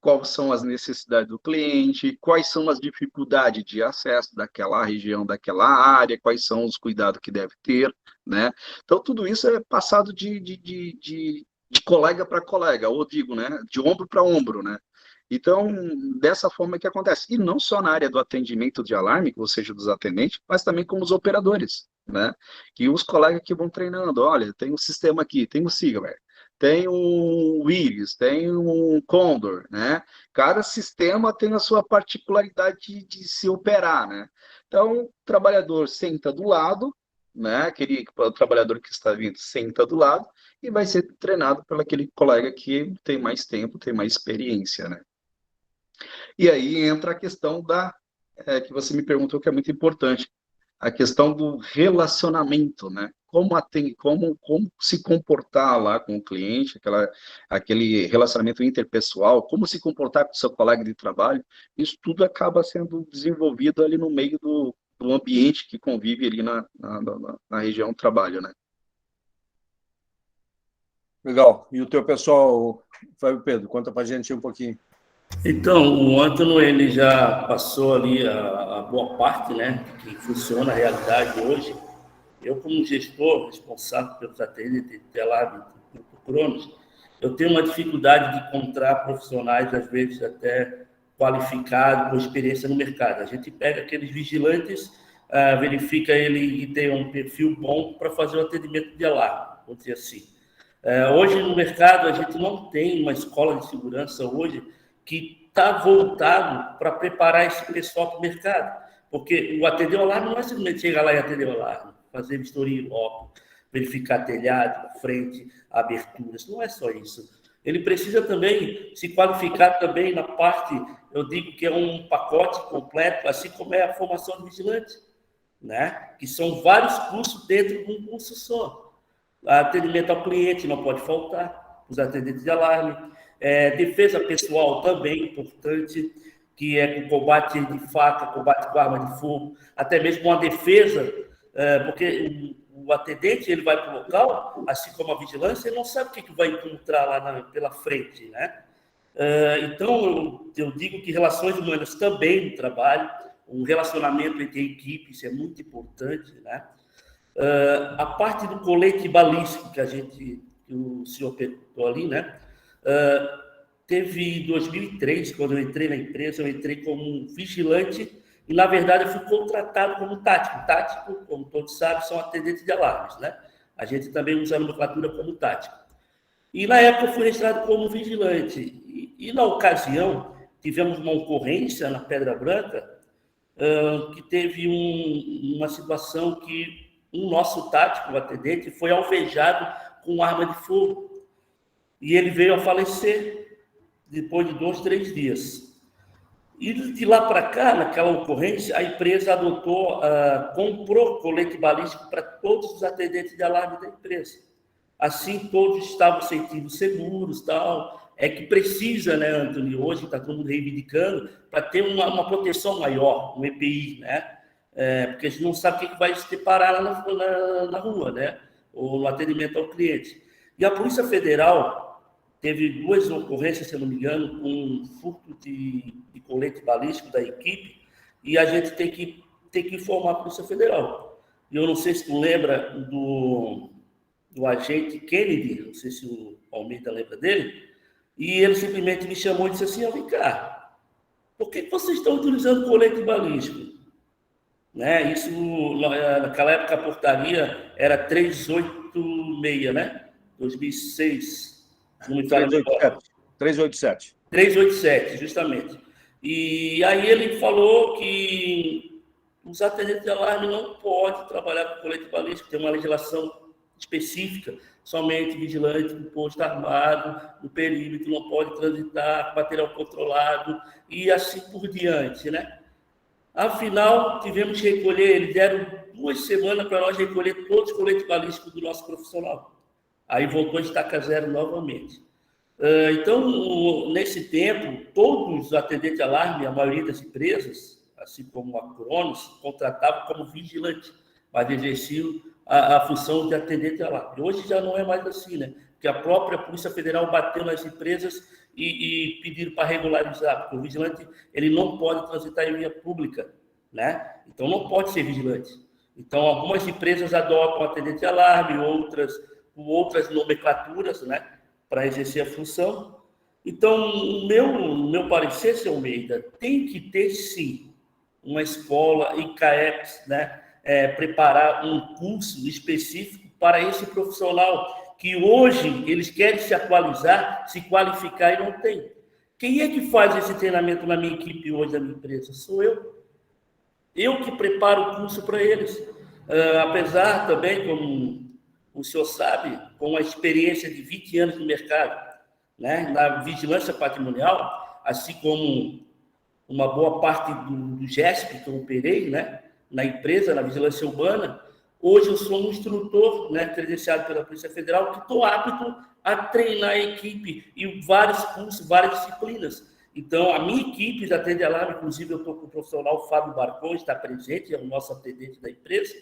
quais são as necessidades do cliente, quais são as dificuldades de acesso daquela região, daquela área, quais são os cuidados que deve ter, né? Então, tudo isso é passado de colega para colega, ou digo, né, de ombro para ombro, né? Então, dessa forma que acontece. E não só na área do atendimento de alarme, ou seja, dos atendentes, mas também como os operadores, né? Que os colegas que vão treinando, olha, tem um sistema aqui, tem um Sigler, tem um Iris, tem um Condor, né? Cada sistema tem a sua particularidade de se operar, né? Então, o trabalhador senta do lado, né? Aquele o trabalhador que está vindo senta do lado e vai ser treinado pelo aquele colega que tem mais tempo, tem mais experiência, né? E aí entra a questão que você me perguntou, que é muito importante, a questão do relacionamento, né? Como se comportar lá com o cliente, aquele relacionamento interpessoal, como se comportar com o seu colega de trabalho, isso tudo acaba sendo desenvolvido ali no meio do ambiente que convive ali na região do trabalho, né? Legal. E o teu pessoal, Fábio Pedro, conta para a gente um pouquinho. Então, o Antônio, ele já passou ali a boa parte, né, que funciona a realidade hoje. Eu, como gestor responsável pelos atendentes de alarme do Cronos, eu tenho uma dificuldade de encontrar profissionais, às vezes até qualificados, com experiência no mercado. A gente pega aqueles vigilantes, verifica ele e tem um perfil bom para fazer o atendimento de alarme, vou dizer assim. Hoje no mercado a gente não tem uma escola de segurança hoje que está voltado para preparar esse pessoal para o mercado, porque o atender o alarme não é simplesmente chegar lá e atender o alarme, fazer vistoria em loco, verificar telhado, frente, aberturas, não é só isso. Ele precisa também se qualificar também na parte, eu digo que é um pacote completo, assim como é a formação de vigilante, né? Que são vários cursos dentro de um curso só. Atendimento ao cliente não pode faltar, os atendentes de alarme, defesa pessoal também importante, que é com combate de faca, combate com arma de fogo, até mesmo uma defesa, porque o atendente ele vai para o local, assim como a vigilância, ele não sabe o que vai encontrar lá pela frente, né? Então, eu digo que relações humanas também no trabalho, um relacionamento entre equipes, isso é muito importante, né? A parte do colete balístico que o senhor perguntou ali, né? Teve em 2003, quando eu entrei na empresa, eu entrei como um vigilante e, na verdade, eu fui contratado como tático. Tático, como todos sabem, são atendentes de alarmes, né? A gente também usa a nomenclatura como tático. E, na época, eu fui registrado como vigilante. E na ocasião, tivemos uma ocorrência na Pedra Branca que teve uma situação que um nosso tático, o atendente, foi alvejado com arma de fogo. E ele veio a falecer depois de 2, 3 dias. E de lá para cá, naquela ocorrência, a empresa comprou colete balístico para todos os atendentes de alarme da empresa. Assim, todos estavam sentindo seguros, tal. É que precisa, né, Antônio, hoje está todo mundo reivindicando, para ter uma proteção maior, um EPI, né? Porque a gente não sabe o que vai se deparar lá na rua, né? Ou no atendimento ao cliente. E a Polícia Federal teve 2 ocorrências, se eu não me engano, com um furto de colete balístico da equipe, e a gente tem que informar a Polícia Federal. E eu não sei se tu lembra do agente Kennedy, não sei se o Almeida lembra dele, e ele simplesmente me chamou e disse assim: vem cá, por que vocês estão utilizando colete balístico? Né? Isso, naquela época, a portaria era 386, né? 2006. Não me fala 387. 387, justamente. E aí ele falou que os atendentes de alarme não podem trabalhar com colete balístico, tem uma legislação específica, somente vigilante do posto armado, no perímetro, não pode transitar, material controlado e assim por diante, né? Afinal, tivemos que recolher, eles deram 2 semanas para nós recolher todos os coletes balísticos do nosso profissional. Aí voltou a estaca zero novamente. Então, nesse tempo, todos os atendentes de alarme, a maioria das empresas, assim como a Cronos, contratavam como vigilante, mas exerciam a função de atendente de alarme. Hoje já não é mais assim, né? Porque a própria Polícia Federal bateu nas empresas e pediram para regularizar, porque o vigilante ele não pode transitar em via pública, né? Então não pode ser vigilante. Então algumas empresas adotam atendente de alarme, outras com outras nomenclaturas, né, para exercer a função. Então o meu parecer, seu Almeida, tem que ter sim uma escola e CAEPS, né, preparar um curso específico para esse profissional que hoje eles querem se atualizar, se qualificar e não tem. Quem é que faz esse treinamento na minha equipe hoje, da minha empresa? Sou eu. Eu que preparo o curso para eles. Apesar também, como o senhor sabe, com a experiência de 20 anos no mercado, né, na vigilância patrimonial, assim como uma boa parte do GESP que eu operei, né, na empresa, na vigilância urbana, hoje eu sou um instrutor, né, credenciado pela Polícia Federal, que estou apto a treinar a equipe em vários cursos, várias disciplinas. Então, a minha equipe de atende alarme, inclusive eu estou com o profissional Fábio Barcon, está presente, é o nosso atendente da empresa.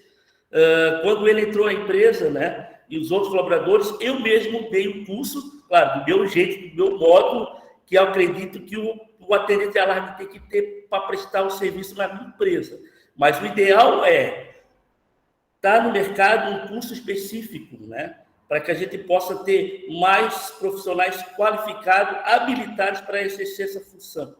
Quando ele entrou na empresa, né, e os outros colaboradores, eu mesmo dei o curso, claro, do meu jeito, do meu modo, que eu acredito que o atendente de alarme tem que ter para prestar o serviço na minha empresa. Mas o ideal é estar no mercado um curso específico, né, para que a gente possa ter mais profissionais qualificados, habilitados para exercer essa função.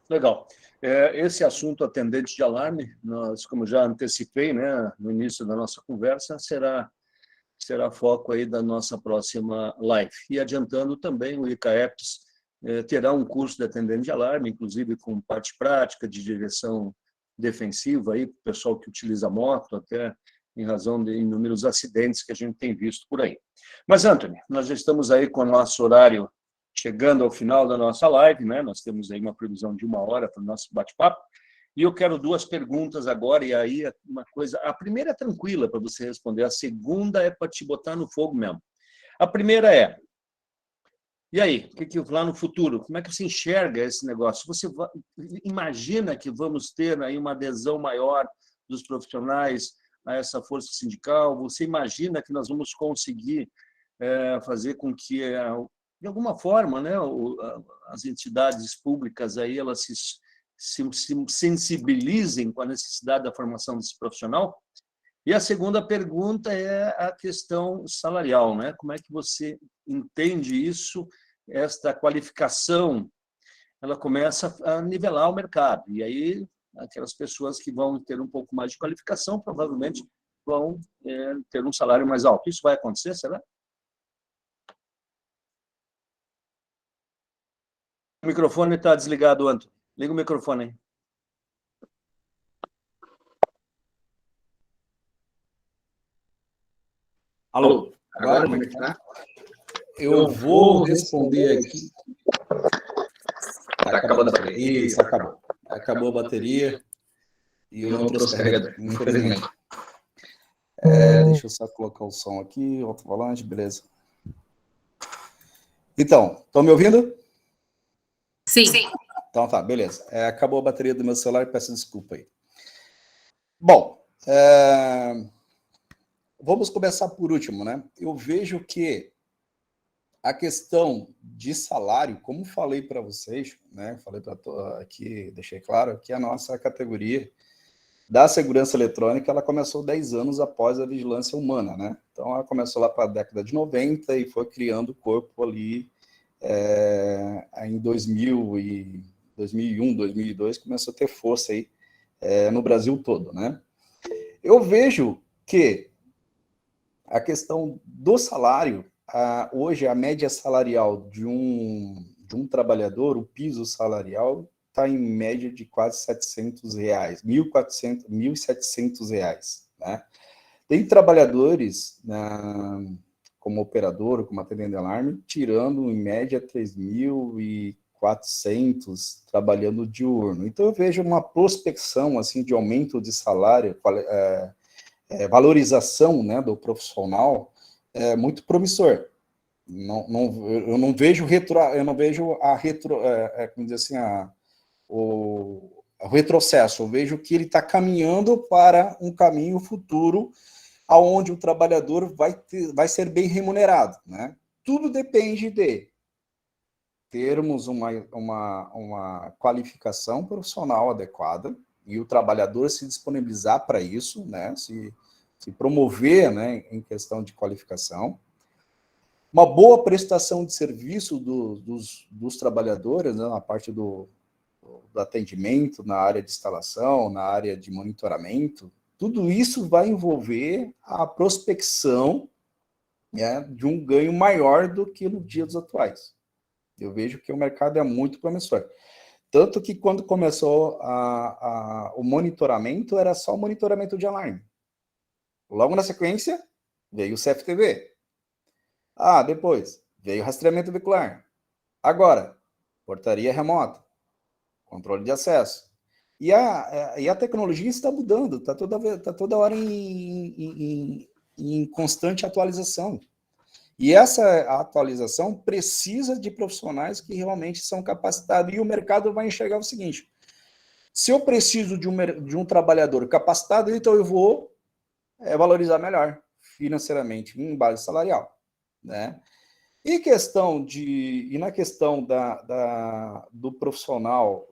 Legal. Esse assunto atendente de alarme, nós, como já antecipei, né, no início da nossa conversa, será foco aí da nossa próxima live. E adiantando também, o ICAEPS terá um curso de atendente de alarme, inclusive com parte prática de direção defensiva aí para o pessoal que utiliza moto, até em razão de inúmeros acidentes que a gente tem visto por aí. Mas, Anthony, nós já estamos aí com o nosso horário chegando ao final da nossa live, né? Nós temos aí uma previsão de 1 hora para o nosso bate-papo, e eu quero 2 perguntas agora, e aí uma coisa... A primeira é tranquila para você responder, a segunda é para te botar no fogo mesmo. A primeira é: e aí, o que lá no futuro? Como é que você enxerga esse negócio? Você imagina que vamos ter aí uma adesão maior dos profissionais a essa força sindical? Você imagina que nós vamos conseguir fazer com que, de alguma forma, né, as entidades públicas aí, elas se sensibilizem com a necessidade da formação desse profissional? E a segunda pergunta é a questão salarial, né? Como é que você entende isso? Esta qualificação, ela começa a nivelar o mercado, e aí aquelas pessoas que vão ter um pouco mais de qualificação provavelmente vão ter um salário mais alto. Isso vai acontecer, será? O microfone está desligado, Antônio. Liga o microfone aí. Alô? Agora como é que está? Eu vou responder aqui. Está acabando a bateria. Isso, acabou. Acabou a bateria e eu não trouxe carregador, infelizmente. Deixa eu só colocar o som aqui, alto-falante, beleza. Então, estão me ouvindo? Sim. Então tá, beleza. Acabou a bateria do meu celular, peço desculpa aí. Bom, vamos começar por último, né? Eu vejo que a questão de salário, como falei para vocês, né? Falei para aqui, deixei claro que a nossa categoria da segurança eletrônica, ela começou 10 anos após a vigilância humana, né? Então, ela começou lá para a década de 90 e foi criando o corpo ali em 2001, 2002, começou a ter força aí no Brasil todo, né? Eu vejo que a questão do salário, hoje a média salarial de um trabalhador, o piso salarial, está em média de quase R$700, R$1.700, né? Tem trabalhadores, como operador, como atendente de alarme, tirando em média 3.400 trabalhando diurno. Então eu vejo uma prospecção assim de aumento de salário, valorização, né, do profissional muito promissor. Eu não vejo como dizer assim, o retrocesso. Eu vejo que ele está caminhando para um caminho futuro aonde o trabalhador vai ser bem remunerado, né? Tudo depende de termos uma qualificação profissional adequada e o trabalhador se disponibilizar para isso, né? Se promover, né, em questão de qualificação, uma boa prestação de serviço dos trabalhadores, né, na parte do atendimento, na área de instalação, na área de monitoramento. Tudo isso vai envolver a prospecção, né, de um ganho maior do que nos dias atuais. Eu vejo que o mercado é muito promissor. Tanto que quando começou o monitoramento, era só o monitoramento de alarme. Logo na sequência, veio o CFTV. Depois, veio o rastreamento veicular. Agora, portaria remota, controle de acesso. E a tecnologia está mudando, está toda hora em constante atualização. E essa atualização precisa de profissionais que realmente são capacitados. E o mercado vai enxergar o seguinte: se eu preciso de um trabalhador capacitado, então eu vou valorizar melhor financeiramente em base salarial, né? E na questão do profissional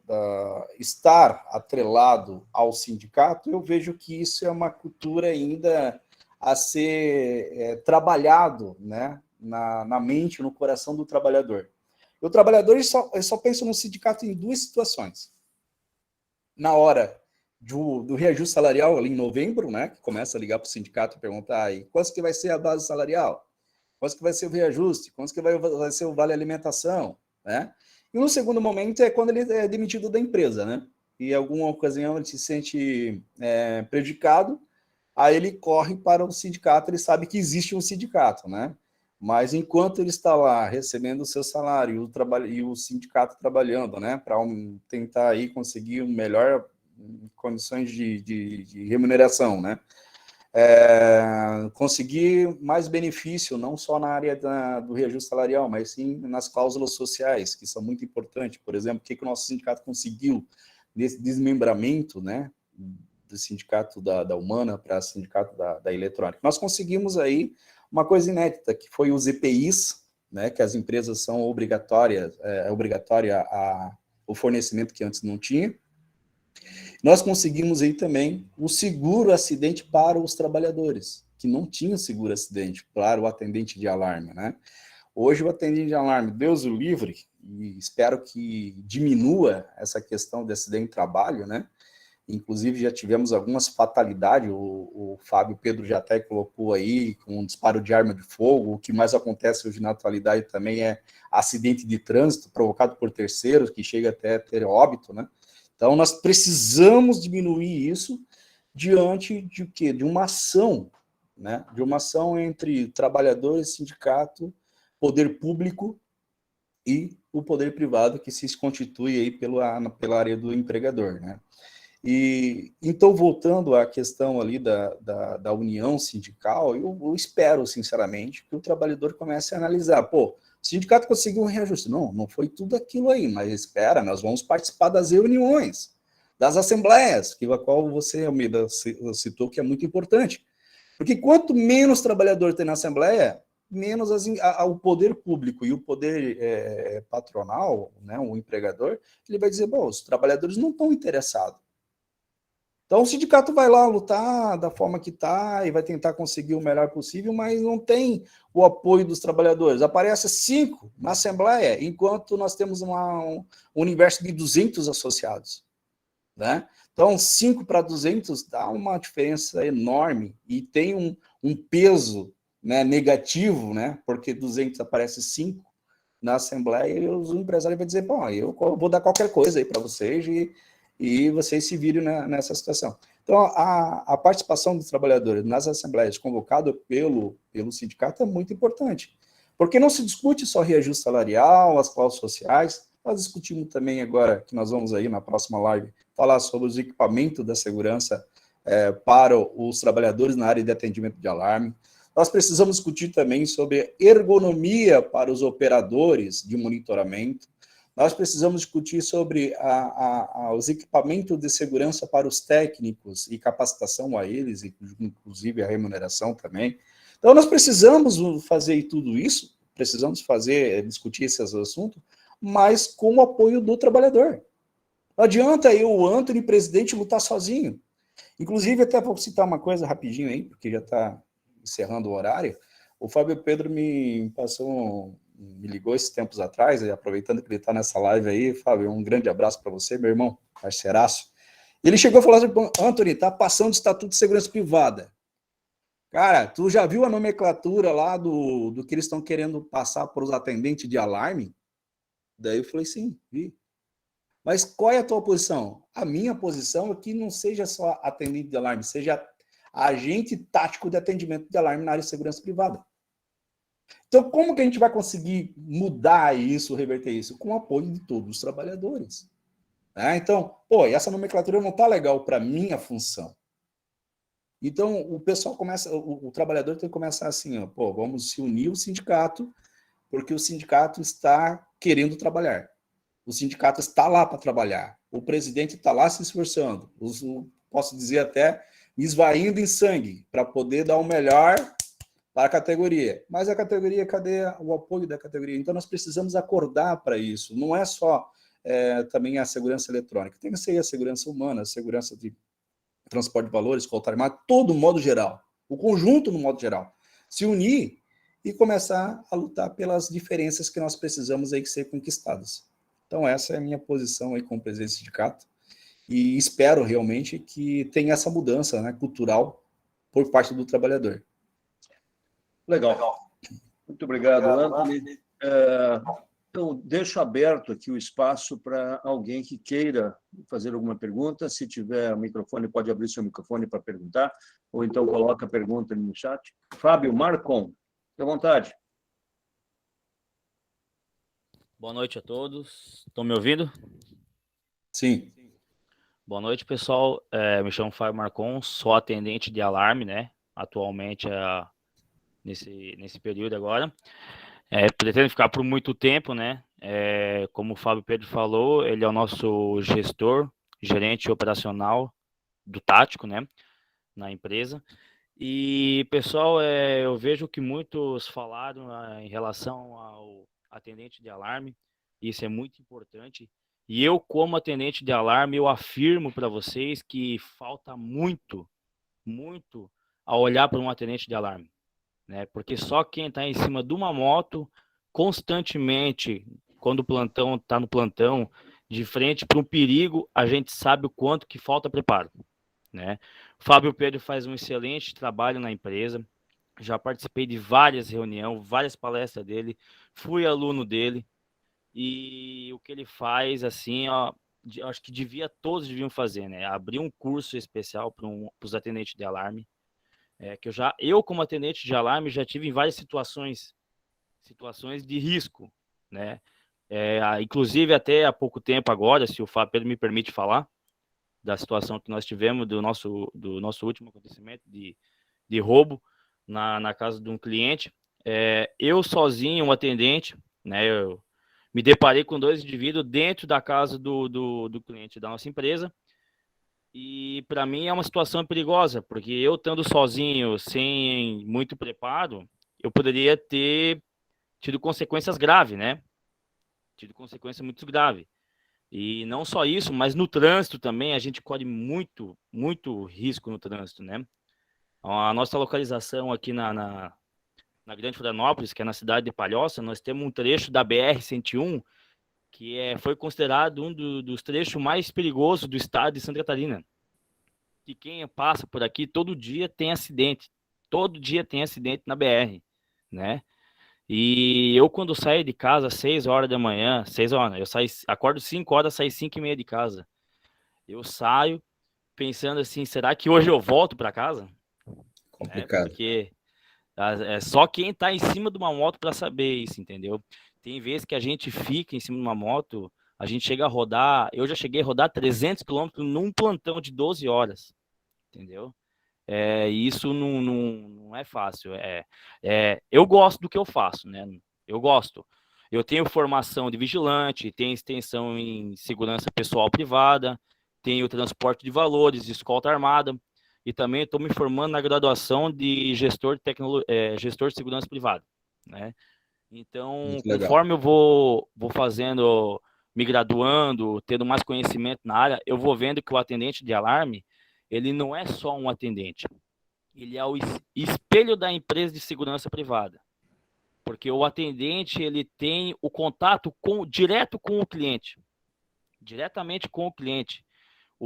estar atrelado ao sindicato, eu vejo que isso é uma cultura ainda a ser trabalhado, né, na mente, no coração do trabalhador. O trabalhador ele só pensa no sindicato em duas situações. Na hora do reajuste salarial, ali em novembro, né, que começa a ligar para o sindicato e perguntar aí, quanto que vai ser a base salarial? Quanto que vai ser o reajuste? Quanto que vai ser o vale alimentação? Né? E no segundo momento é quando ele é demitido da empresa, né? E em alguma ocasião ele se sente prejudicado, aí ele corre para o sindicato, ele sabe que existe um sindicato, né? Mas enquanto ele está lá recebendo o seu salário e o sindicato trabalhando, né, para tentar aí conseguir melhor condições de remuneração, né? Conseguir mais benefício, não só na área do reajuste salarial, mas sim nas cláusulas sociais, que são muito importantes. Por exemplo, o que o nosso sindicato conseguiu nesse desmembramento, né, do sindicato da Humana para o sindicato da Eletrônica. Nós conseguimos aí uma coisa inédita, que foi os EPIs, né, que as empresas são obrigatória o fornecimento que antes não tinha. Nós conseguimos aí também o seguro acidente para os trabalhadores, que não tinha seguro acidente para o atendente de alarme, né? Hoje o atendente de alarme, Deus o livre, e espero que diminua essa questão de acidente de trabalho, né? Inclusive já tivemos algumas fatalidades, o Fábio Pedro já até colocou aí, com um disparo de arma de fogo. O que mais acontece hoje na atualidade também é acidente de trânsito provocado por terceiros, que chega até a ter óbito, né? Então, nós precisamos diminuir isso diante de quê? De uma ação, né? De uma ação entre trabalhadores, sindicato, poder público e o poder privado, que se constitui aí pela área do empregador, né? E então, voltando à questão ali da união sindical, eu espero, sinceramente, que o trabalhador comece a analisar, o sindicato conseguiu um reajuste. Não foi tudo aquilo aí, mas espera, nós vamos participar das reuniões, das assembleias, a qual você, Almeida, citou que é muito importante. Porque quanto menos trabalhador tem na assembleia, menos o poder público e o poder patronal, né, o empregador, ele vai dizer, bom, os trabalhadores não estão interessados. Então, o sindicato vai lá lutar da forma que está e vai tentar conseguir o melhor possível, mas não tem o apoio dos trabalhadores. Aparece 5 na Assembleia, enquanto nós temos um universo de 200 associados, né? Então, 5 para 200 dá uma diferença enorme e tem um peso, né, negativo, né? Porque 200 aparece 5 na Assembleia e os empresários vão dizer, bom, eu vou dar qualquer coisa aí para vocês e vocês se virem nessa situação. Então, a participação dos trabalhadores nas assembleias convocada pelo sindicato é muito importante, porque não se discute só reajuste salarial, as cláusulas sociais, nós discutimos também agora, que nós vamos aí na próxima live, falar sobre os equipamentos da segurança para os trabalhadores na área de atendimento de alarme. Nós precisamos discutir também sobre ergonomia para os operadores de monitoramento. Nós precisamos discutir sobre os equipamentos de segurança para os técnicos e capacitação a eles, inclusive a remuneração também. Então, nós precisamos fazer tudo isso, precisamos discutir esses assuntos, mas com o apoio do trabalhador. Não adianta o Antony, presidente, lutar sozinho. Inclusive, até vou citar uma coisa rapidinho aí, porque já está encerrando o horário. O Fábio Pedro me ligou esses tempos atrás, e aproveitando que ele está nessa live aí, Fábio, um grande abraço para você, meu irmão, parceiraço. Ele chegou a falar assim, Antony, está passando de Estatuto de Segurança Privada. Cara, tu já viu a nomenclatura lá do que eles estão querendo passar para os atendentes de alarme? Daí eu falei, sim, vi. Mas qual é a tua posição? A minha posição é que não seja só atendente de alarme, seja agente tático de atendimento de alarme na área de segurança privada. Então, como que a gente vai conseguir mudar isso, reverter isso? Com o apoio de todos os trabalhadores. Então, essa nomenclatura não está legal para a minha função. Então, o pessoal o trabalhador tem que começar assim, vamos se unir ao sindicato, porque o sindicato está querendo trabalhar. O sindicato está lá para trabalhar. O presidente está lá se esforçando. Posso dizer até esvaindo em sangue, para poder dar o melhor para a categoria. Mas a categoria, cadê o apoio da categoria? Então, nós precisamos acordar para isso. Não é só também a segurança eletrônica. Tem que ser a segurança humana, a segurança de transporte de valores, escolta armada, todo modo geral. O conjunto no modo geral. Se unir e começar a lutar pelas diferenças que nós precisamos aí ser conquistadas. Então, essa é a minha posição aí como presidente do sindicato. E espero realmente que tenha essa mudança, né, cultural por parte do trabalhador. Legal. Muito obrigado, Antony. Então, deixo aberto aqui o espaço para alguém que queira fazer alguma pergunta. Se tiver o microfone, pode abrir seu microfone para perguntar, ou então coloca a pergunta no chat. Fábio Marcon, fique à vontade. Boa noite a todos. Estão me ouvindo? Sim. Boa noite, pessoal. Me chamo Fábio Marcon, sou atendente de alarme, né? Atualmente, nesse período agora. Pretendo ficar por muito tempo, né? Como o Fábio Pedro falou, ele é o nosso gestor, gerente operacional do tático, né? Na empresa. E, pessoal, eu vejo que muitos falaram em relação ao atendente de alarme, isso é muito importante. E eu, como atendente de alarme, eu afirmo para vocês que falta muito a olhar para um atendente de alarme, né? Porque só quem está em cima de uma moto, constantemente, quando o plantão está no plantão, de frente para um perigo, a gente sabe o quanto que falta preparo, né? O Fábio Pedro faz um excelente trabalho na empresa, já participei de várias reuniões, várias palestras dele, fui aluno dele, e o que ele faz, assim, acho que todos deviam fazer, né? Abrir um curso especial para os atendentes de alarme, que eu como atendente de alarme já tive em várias situações de risco, né? Inclusive até há pouco tempo agora, se o Fábio Pedro me permite falar da situação que nós tivemos do nosso último acontecimento de roubo na casa de um cliente, eu sozinho, um atendente, né? Eu me deparei com 2 indivíduos dentro da casa do cliente da nossa empresa. E para mim é uma situação perigosa, porque eu estando sozinho, sem muito preparo, eu poderia ter tido consequências graves, né? Tido consequência muito grave. E não só isso, mas no trânsito também a gente corre muito, muito risco no trânsito, né? A nossa localização aqui na Grande Florianópolis, que é na cidade de Palhoça, nós temos um trecho da BR-101 que foi considerado dos trechos mais perigosos do estado de Santa Catarina. E quem passa por aqui todo dia tem acidente. Todo dia tem acidente na BR, né? E eu, quando saio de casa às 6 horas da manhã, 6 horas, acordo 5 horas, saio 5h30 de casa. Eu saio pensando assim, será que hoje eu volto para casa? Complicado. Porque é só quem está em cima de uma moto para saber isso, entendeu? Tem vezes que a gente fica em cima de uma moto, a gente chega a rodar, eu já cheguei a rodar 300 km num plantão de 12 horas, entendeu? Isso não é fácil. Eu gosto do que eu faço, né? Eu gosto. Eu tenho formação de vigilante, tenho extensão em segurança pessoal privada, tenho transporte de valores, escolta armada, e também estou me formando na graduação de gestor de segurança privada, né? Então, conforme eu vou fazendo, me graduando, tendo mais conhecimento na área, eu vou vendo que o atendente de alarme, ele não é só um atendente, ele é o espelho da empresa de segurança privada, porque o atendente, ele tem o contato direto com o cliente, diretamente com o cliente.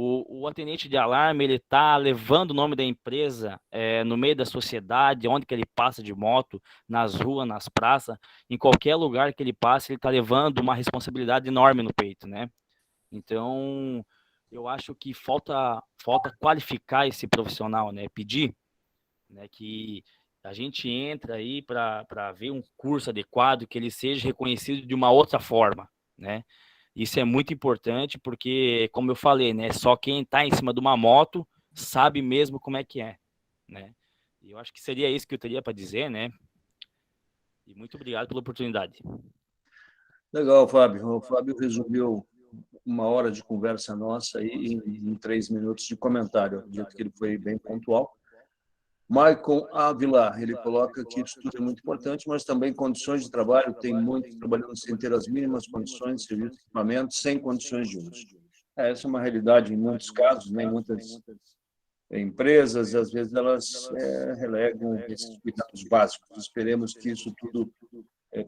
O atendente de alarme, ele está levando o nome da empresa no meio da sociedade, onde que ele passa de moto, nas ruas, nas praças, em qualquer lugar que ele passe, ele está levando uma responsabilidade enorme no peito, né? Então, eu acho que falta qualificar esse profissional, né? Pedir, né, que a gente entra aí para ver um curso adequado, que ele seja reconhecido de uma outra forma, né? Isso é muito importante porque, como eu falei, né, só quem está em cima de uma moto sabe mesmo como é que é, né? E eu acho que seria isso que eu teria para dizer, né? E muito obrigado pela oportunidade. Legal, Fábio. O Fábio resumiu 1 hora de conversa nossa aí em 3 minutos de comentário. Eu acredito que ele foi bem pontual. Maicon Ávila, ele coloca que isso tudo é muito importante, mas também condições de trabalho. Tem muitos trabalhando sem ter as mínimas condições, serviço de equipamento, sem condições de uso. Essa é uma realidade em muitos casos, né? Em muitas empresas, às vezes elas relegam esses cuidados básicos. Esperemos que isso tudo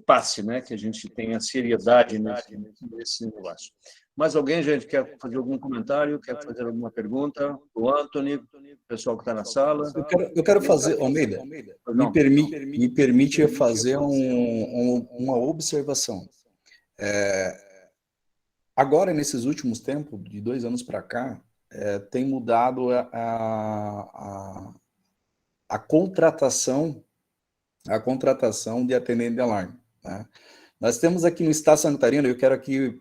passe, né? Que a gente tenha seriedade nesse negócio. Mais alguém, gente, quer fazer algum comentário, quer fazer alguma pergunta? O Anthony, o pessoal que está na sala. Eu quero fazer, Almeida, me permite fazer uma observação. Agora, nesses últimos tempos, de 2 anos para cá, tem mudado a contratação de atendente de alarme, né? Nós temos aqui no Estado de Santa Catarina, eu quero aqui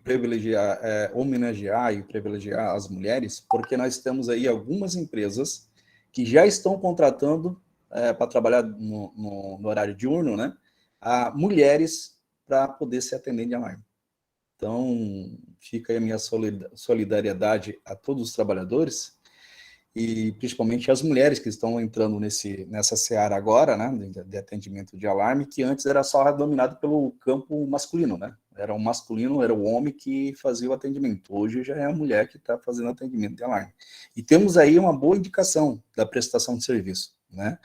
homenagear e privilegiar as mulheres, porque nós temos aí algumas empresas que já estão contratando para trabalhar no horário diurno, né? Mulheres para poder ser atendente de alarme. Então, fica aí a minha solidariedade a todos os trabalhadores, e principalmente as mulheres que estão entrando nessa seara agora, né, de atendimento de alarme, que antes era só dominado pelo campo masculino, né? Era o homem que fazia o atendimento. Hoje já é a mulher que está fazendo atendimento de alarme. E temos aí uma boa indicação da prestação de serviço, né?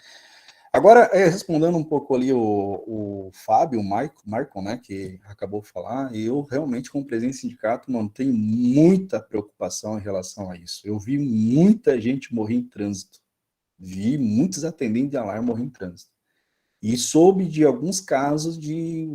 Agora, respondendo um pouco ali o Fábio, o Maicon, né, que acabou de falar, eu realmente, como presidente do sindicato, mantenho muita preocupação em relação a isso. Eu vi muita gente morrer em trânsito. Vi muitos atendentes de alarme morrer em trânsito. E soube de alguns casos de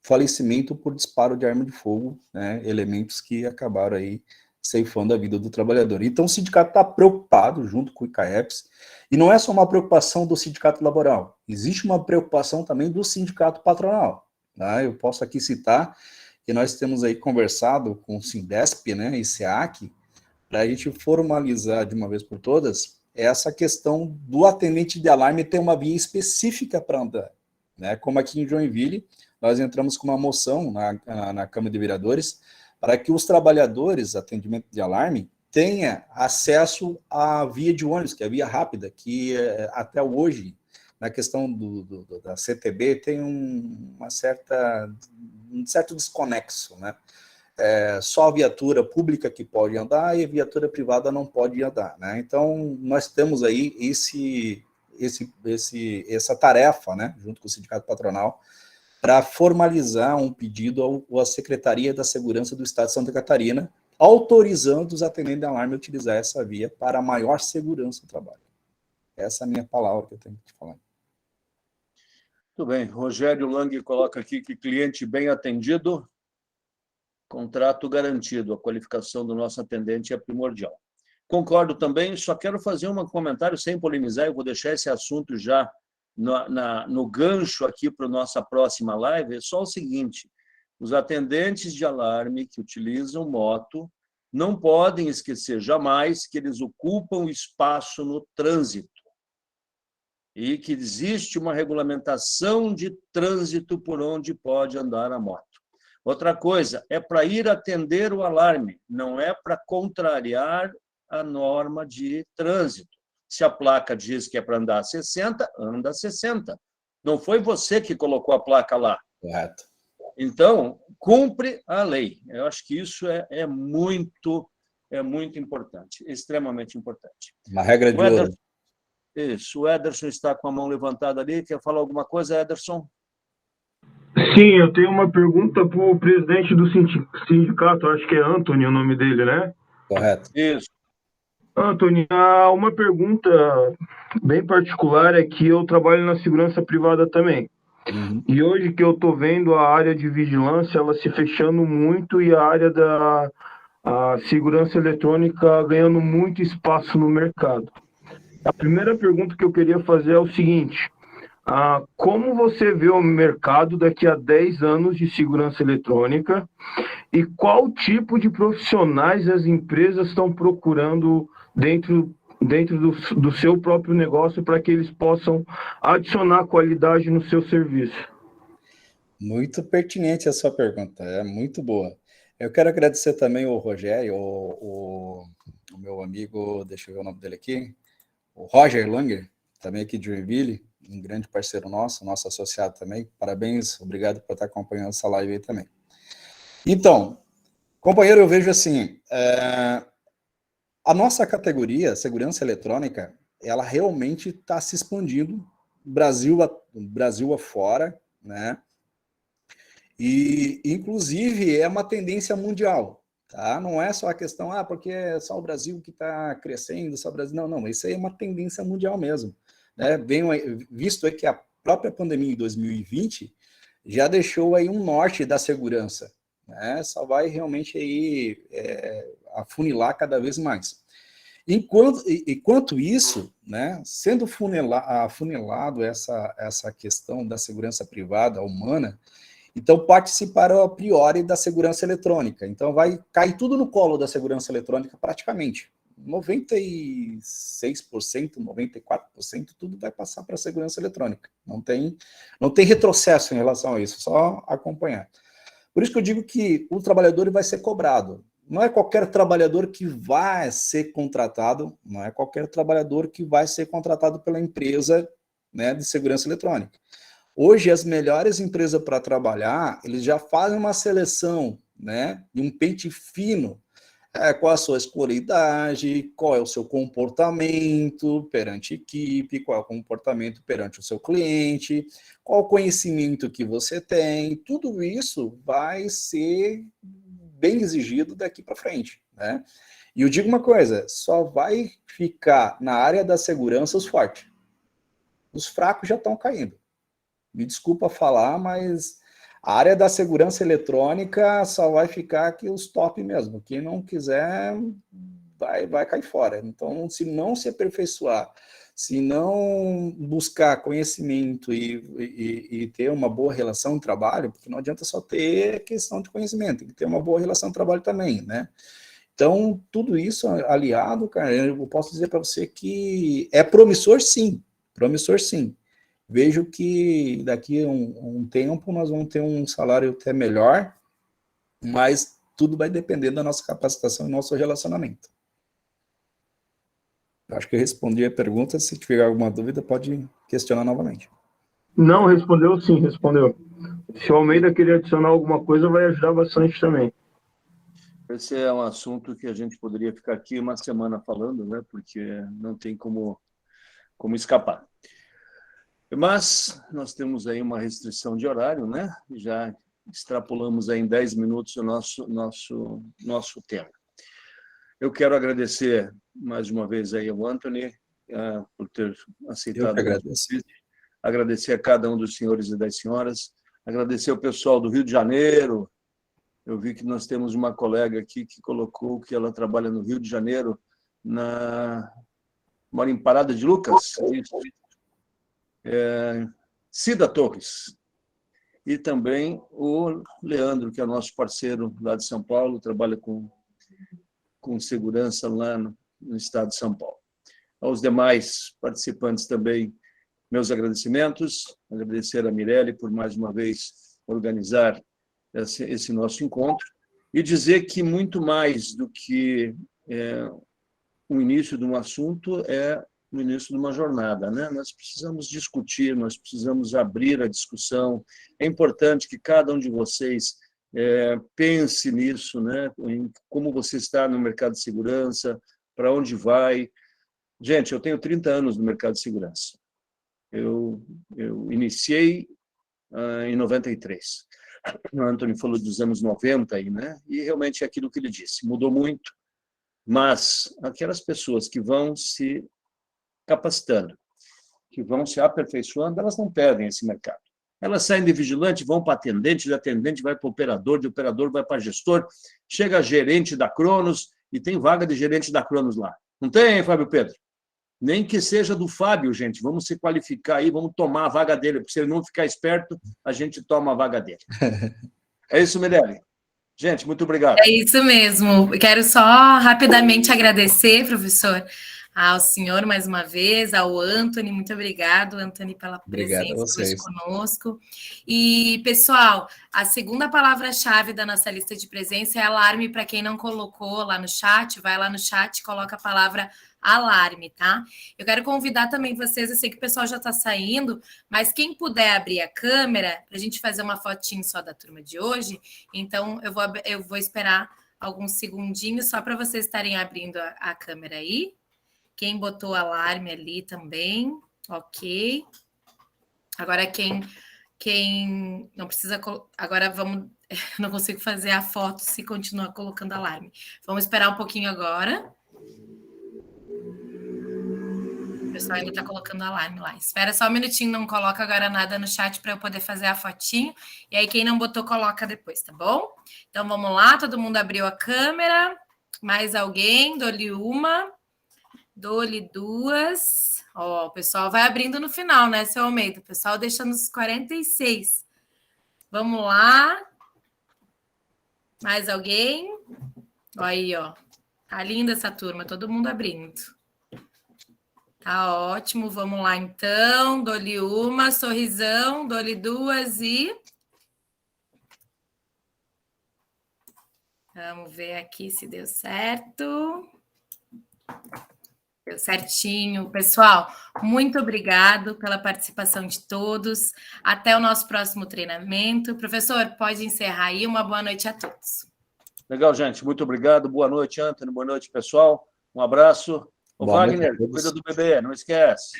falecimento por disparo de arma de fogo, né, elementos que acabaram aí ceifando a vida do trabalhador. Então, o sindicato está preocupado, junto com o ICAEPS, e não é só uma preocupação do sindicato laboral, existe uma preocupação também do sindicato patronal, né? Eu posso aqui citar que nós temos aí conversado com o Sindesp, né, e SEAC, para a gente formalizar de uma vez por todas essa questão do atendente de alarme ter uma via específica para andar, né? Como aqui em Joinville, nós entramos com uma moção na Câmara de Vereadores para que os trabalhadores, atendimento de alarme, tenha acesso à via de ônibus, que é a via rápida, que até hoje, na questão da CTB tem um certo desconexo, né? Só a viatura pública que pode andar e a viatura privada não pode andar, né? Então, nós temos aí essa tarefa, né, junto com o Sindicato Patronal, para formalizar um pedido à Secretaria da Segurança do Estado de Santa Catarina, autorizando os atendentes de alarme a utilizar essa via para maior segurança do trabalho. Essa é a minha palavra que eu tenho que te falar. Muito bem. Rogério Lang coloca aqui que cliente bem atendido, contrato garantido. A qualificação do nosso atendente é primordial. Concordo também, só quero fazer um comentário sem polemizar, eu vou deixar esse assunto já no gancho aqui para a nossa próxima live. É só o seguinte: os atendentes de alarme que utilizam moto não podem esquecer jamais que eles ocupam espaço no trânsito e que existe uma regulamentação de trânsito por onde pode andar a moto. Outra coisa, é para ir atender o alarme, não é para contrariar a norma de trânsito. Se a placa diz que é para andar a 60, anda a 60. Não foi você que colocou a placa lá. Correto. Então, cumpre a lei. Eu acho que isso é muito importante, extremamente importante. Uma regra de ouro. Isso, o Ederson está com a mão levantada ali. Quer falar alguma coisa, Ederson? Sim, eu tenho uma pergunta para o presidente do sindicato, acho que é Anthony o nome dele, né? Correto. Isso. Anthony, uma pergunta bem particular é que eu trabalho na segurança privada também. Uhum. E hoje que eu estou vendo a área de vigilância, ela se fechando muito e a área da segurança eletrônica ganhando muito espaço no mercado. A primeira pergunta que eu queria fazer é o seguinte: como você vê o mercado daqui a 10 anos de segurança eletrônica e qual tipo de profissionais as empresas estão procurando dentro do seu próprio negócio para que eles possam adicionar qualidade no seu serviço? Muito pertinente a sua pergunta, é muito boa. Eu quero agradecer também ao Rogério, o meu amigo, deixa eu ver o nome dele aqui, o Roger Langer, também aqui de Joinville, um grande parceiro nosso associado também. Parabéns, obrigado por estar acompanhando essa live aí também. Então, companheiro, eu vejo assim, a nossa categoria, segurança eletrônica, ela realmente está se expandindo, Brasil afora, né? E, inclusive, é uma tendência mundial. Tá? Não é só a questão, porque é só o Brasil que está crescendo, só o Brasil. Não, isso aí é uma tendência mundial mesmo. Né? Visto aí que a própria pandemia em 2020 já deixou aí um norte da segurança. Né? Só vai realmente aí afunilar cada vez mais. Enquanto isso, né, sendo afunilado essa questão da segurança privada humana, então participaram a priori da segurança eletrônica. Então vai cair tudo no colo da segurança eletrônica praticamente. 96%, 94%, tudo vai passar para a segurança eletrônica. Não tem retrocesso em relação a isso, só acompanhar. Por isso que eu digo que o trabalhador vai ser cobrado. Não é qualquer trabalhador que vai ser contratado, não é qualquer trabalhador que vai ser contratado pela empresa, né, de segurança eletrônica. Hoje, as melhores empresas para trabalhar, eles já fazem uma seleção, né, de um pente fino, qual a sua escolaridade, qual é o seu comportamento perante a equipe, qual é o comportamento perante o seu cliente, qual o conhecimento que você tem, tudo isso vai ser bem exigido daqui para frente, né? E eu digo uma coisa, só vai ficar na área da segurança os fortes. Os fracos já estão caindo. Me desculpa falar, mas a área da segurança eletrônica só vai ficar aqui os top mesmo. Quem não quiser vai cair fora. Então, se não se aperfeiçoar, se não buscar conhecimento e ter uma boa relação de trabalho, porque não adianta só ter questão de conhecimento, tem que ter uma boa relação de trabalho também, né? Então, tudo isso aliado, cara, eu posso dizer para você que é promissor sim. Vejo que daqui a um tempo nós vamos ter um salário até melhor, mas tudo vai depender da nossa capacitação e nosso relacionamento. Acho que eu respondi a pergunta. Se tiver alguma dúvida, pode questionar novamente. Não, respondeu sim, respondeu. Se o Almeida querer adicionar alguma coisa, vai ajudar bastante também. Esse é um assunto que a gente poderia ficar aqui uma semana falando, né? Porque não tem como escapar. Mas nós temos aí uma restrição de horário, né? Já extrapolamos aí em 10 minutos o nosso tema. Eu quero agradecer mais uma vez aí ao Anthony por ter aceitado o convite. Agradecer a cada um dos senhores e das senhoras. Agradecer ao pessoal do Rio de Janeiro. Eu vi que nós temos uma colega aqui que colocou que ela trabalha no Rio de Janeiro, mora em Parada de Lucas. Cida Torres. E também o Leandro, que é nosso parceiro lá de São Paulo, trabalha com segurança lá no estado de São Paulo. Aos demais participantes também, meus agradecimentos. Agradecer a Mirelle por mais uma vez organizar esse nosso encontro e dizer que muito mais do que o início de um assunto é o início de uma jornada, né? Nós precisamos discutir, nós precisamos abrir a discussão. É importante que cada um de vocês pense nisso, né? Em como você está no mercado de segurança, para onde vai. Gente, eu tenho 30 anos no mercado de segurança. Eu iniciei em 93. O Anthony falou dos anos 90 aí, né? E realmente é aquilo que ele disse, mudou muito, mas aquelas pessoas que vão se capacitando, que vão se aperfeiçoando, elas não perdem esse mercado. Elas saem de vigilante, vão para atendente, de atendente vai para operador, de operador vai para gestor, chega gerente da Cronos, e tem vaga de gerente da Cronos lá. Não tem, Fábio Pedro? Nem que seja do Fábio, gente. Vamos se qualificar aí, vamos tomar a vaga dele, porque se ele não ficar esperto, a gente toma a vaga dele. É isso, Mirelle? Gente, muito obrigado. É isso mesmo. Quero só rapidamente agradecer, professor, ao senhor mais uma vez, ao Anthony. Muito obrigado, Anthony, pela presença hoje conosco. E, pessoal, a segunda palavra-chave da nossa lista de presença é alarme. Para quem não colocou lá no chat, vai lá no chat e coloca a palavra alarme, tá? Eu quero convidar também vocês, eu sei que o pessoal já está saindo, mas quem puder abrir a câmera, para a gente fazer uma fotinho só da turma de hoje, então eu vou esperar alguns segundinhos só para vocês estarem abrindo a câmera aí. Quem botou alarme ali também, ok. Agora quem não precisa... Agora vamos... Não consigo fazer a foto se continuar colocando alarme. Vamos esperar um pouquinho agora. O pessoal ainda está colocando alarme lá. Espera só um minutinho, não coloca agora nada no chat para eu poder fazer a fotinho. E aí, quem não botou, coloca depois, tá bom? Então, vamos lá. Todo mundo abriu a câmera. Mais alguém? Dou-lhe uma. Dou-lhe duas. Ó, o pessoal vai abrindo no final, né, seu Almeida? O pessoal deixando os 46. Vamos lá. Mais alguém? Ó aí, ó. Tá linda essa turma, todo mundo abrindo. Tá ótimo, vamos lá então. Dou-lhe uma, sorrisão, dou-lhe duas e... Vamos ver aqui se deu certo. Deu certinho. Pessoal, muito obrigado pela participação de todos. Até o nosso próximo treinamento. Professor, pode encerrar aí. Uma boa noite a todos. Legal, gente. Muito obrigado. Boa noite, Anthony. Boa noite, pessoal. Um abraço. Ô, Wagner, cuida do bebê, não esquece.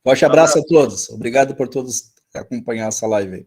Forte abraço a todos. Obrigado por todos acompanhar essa live aí.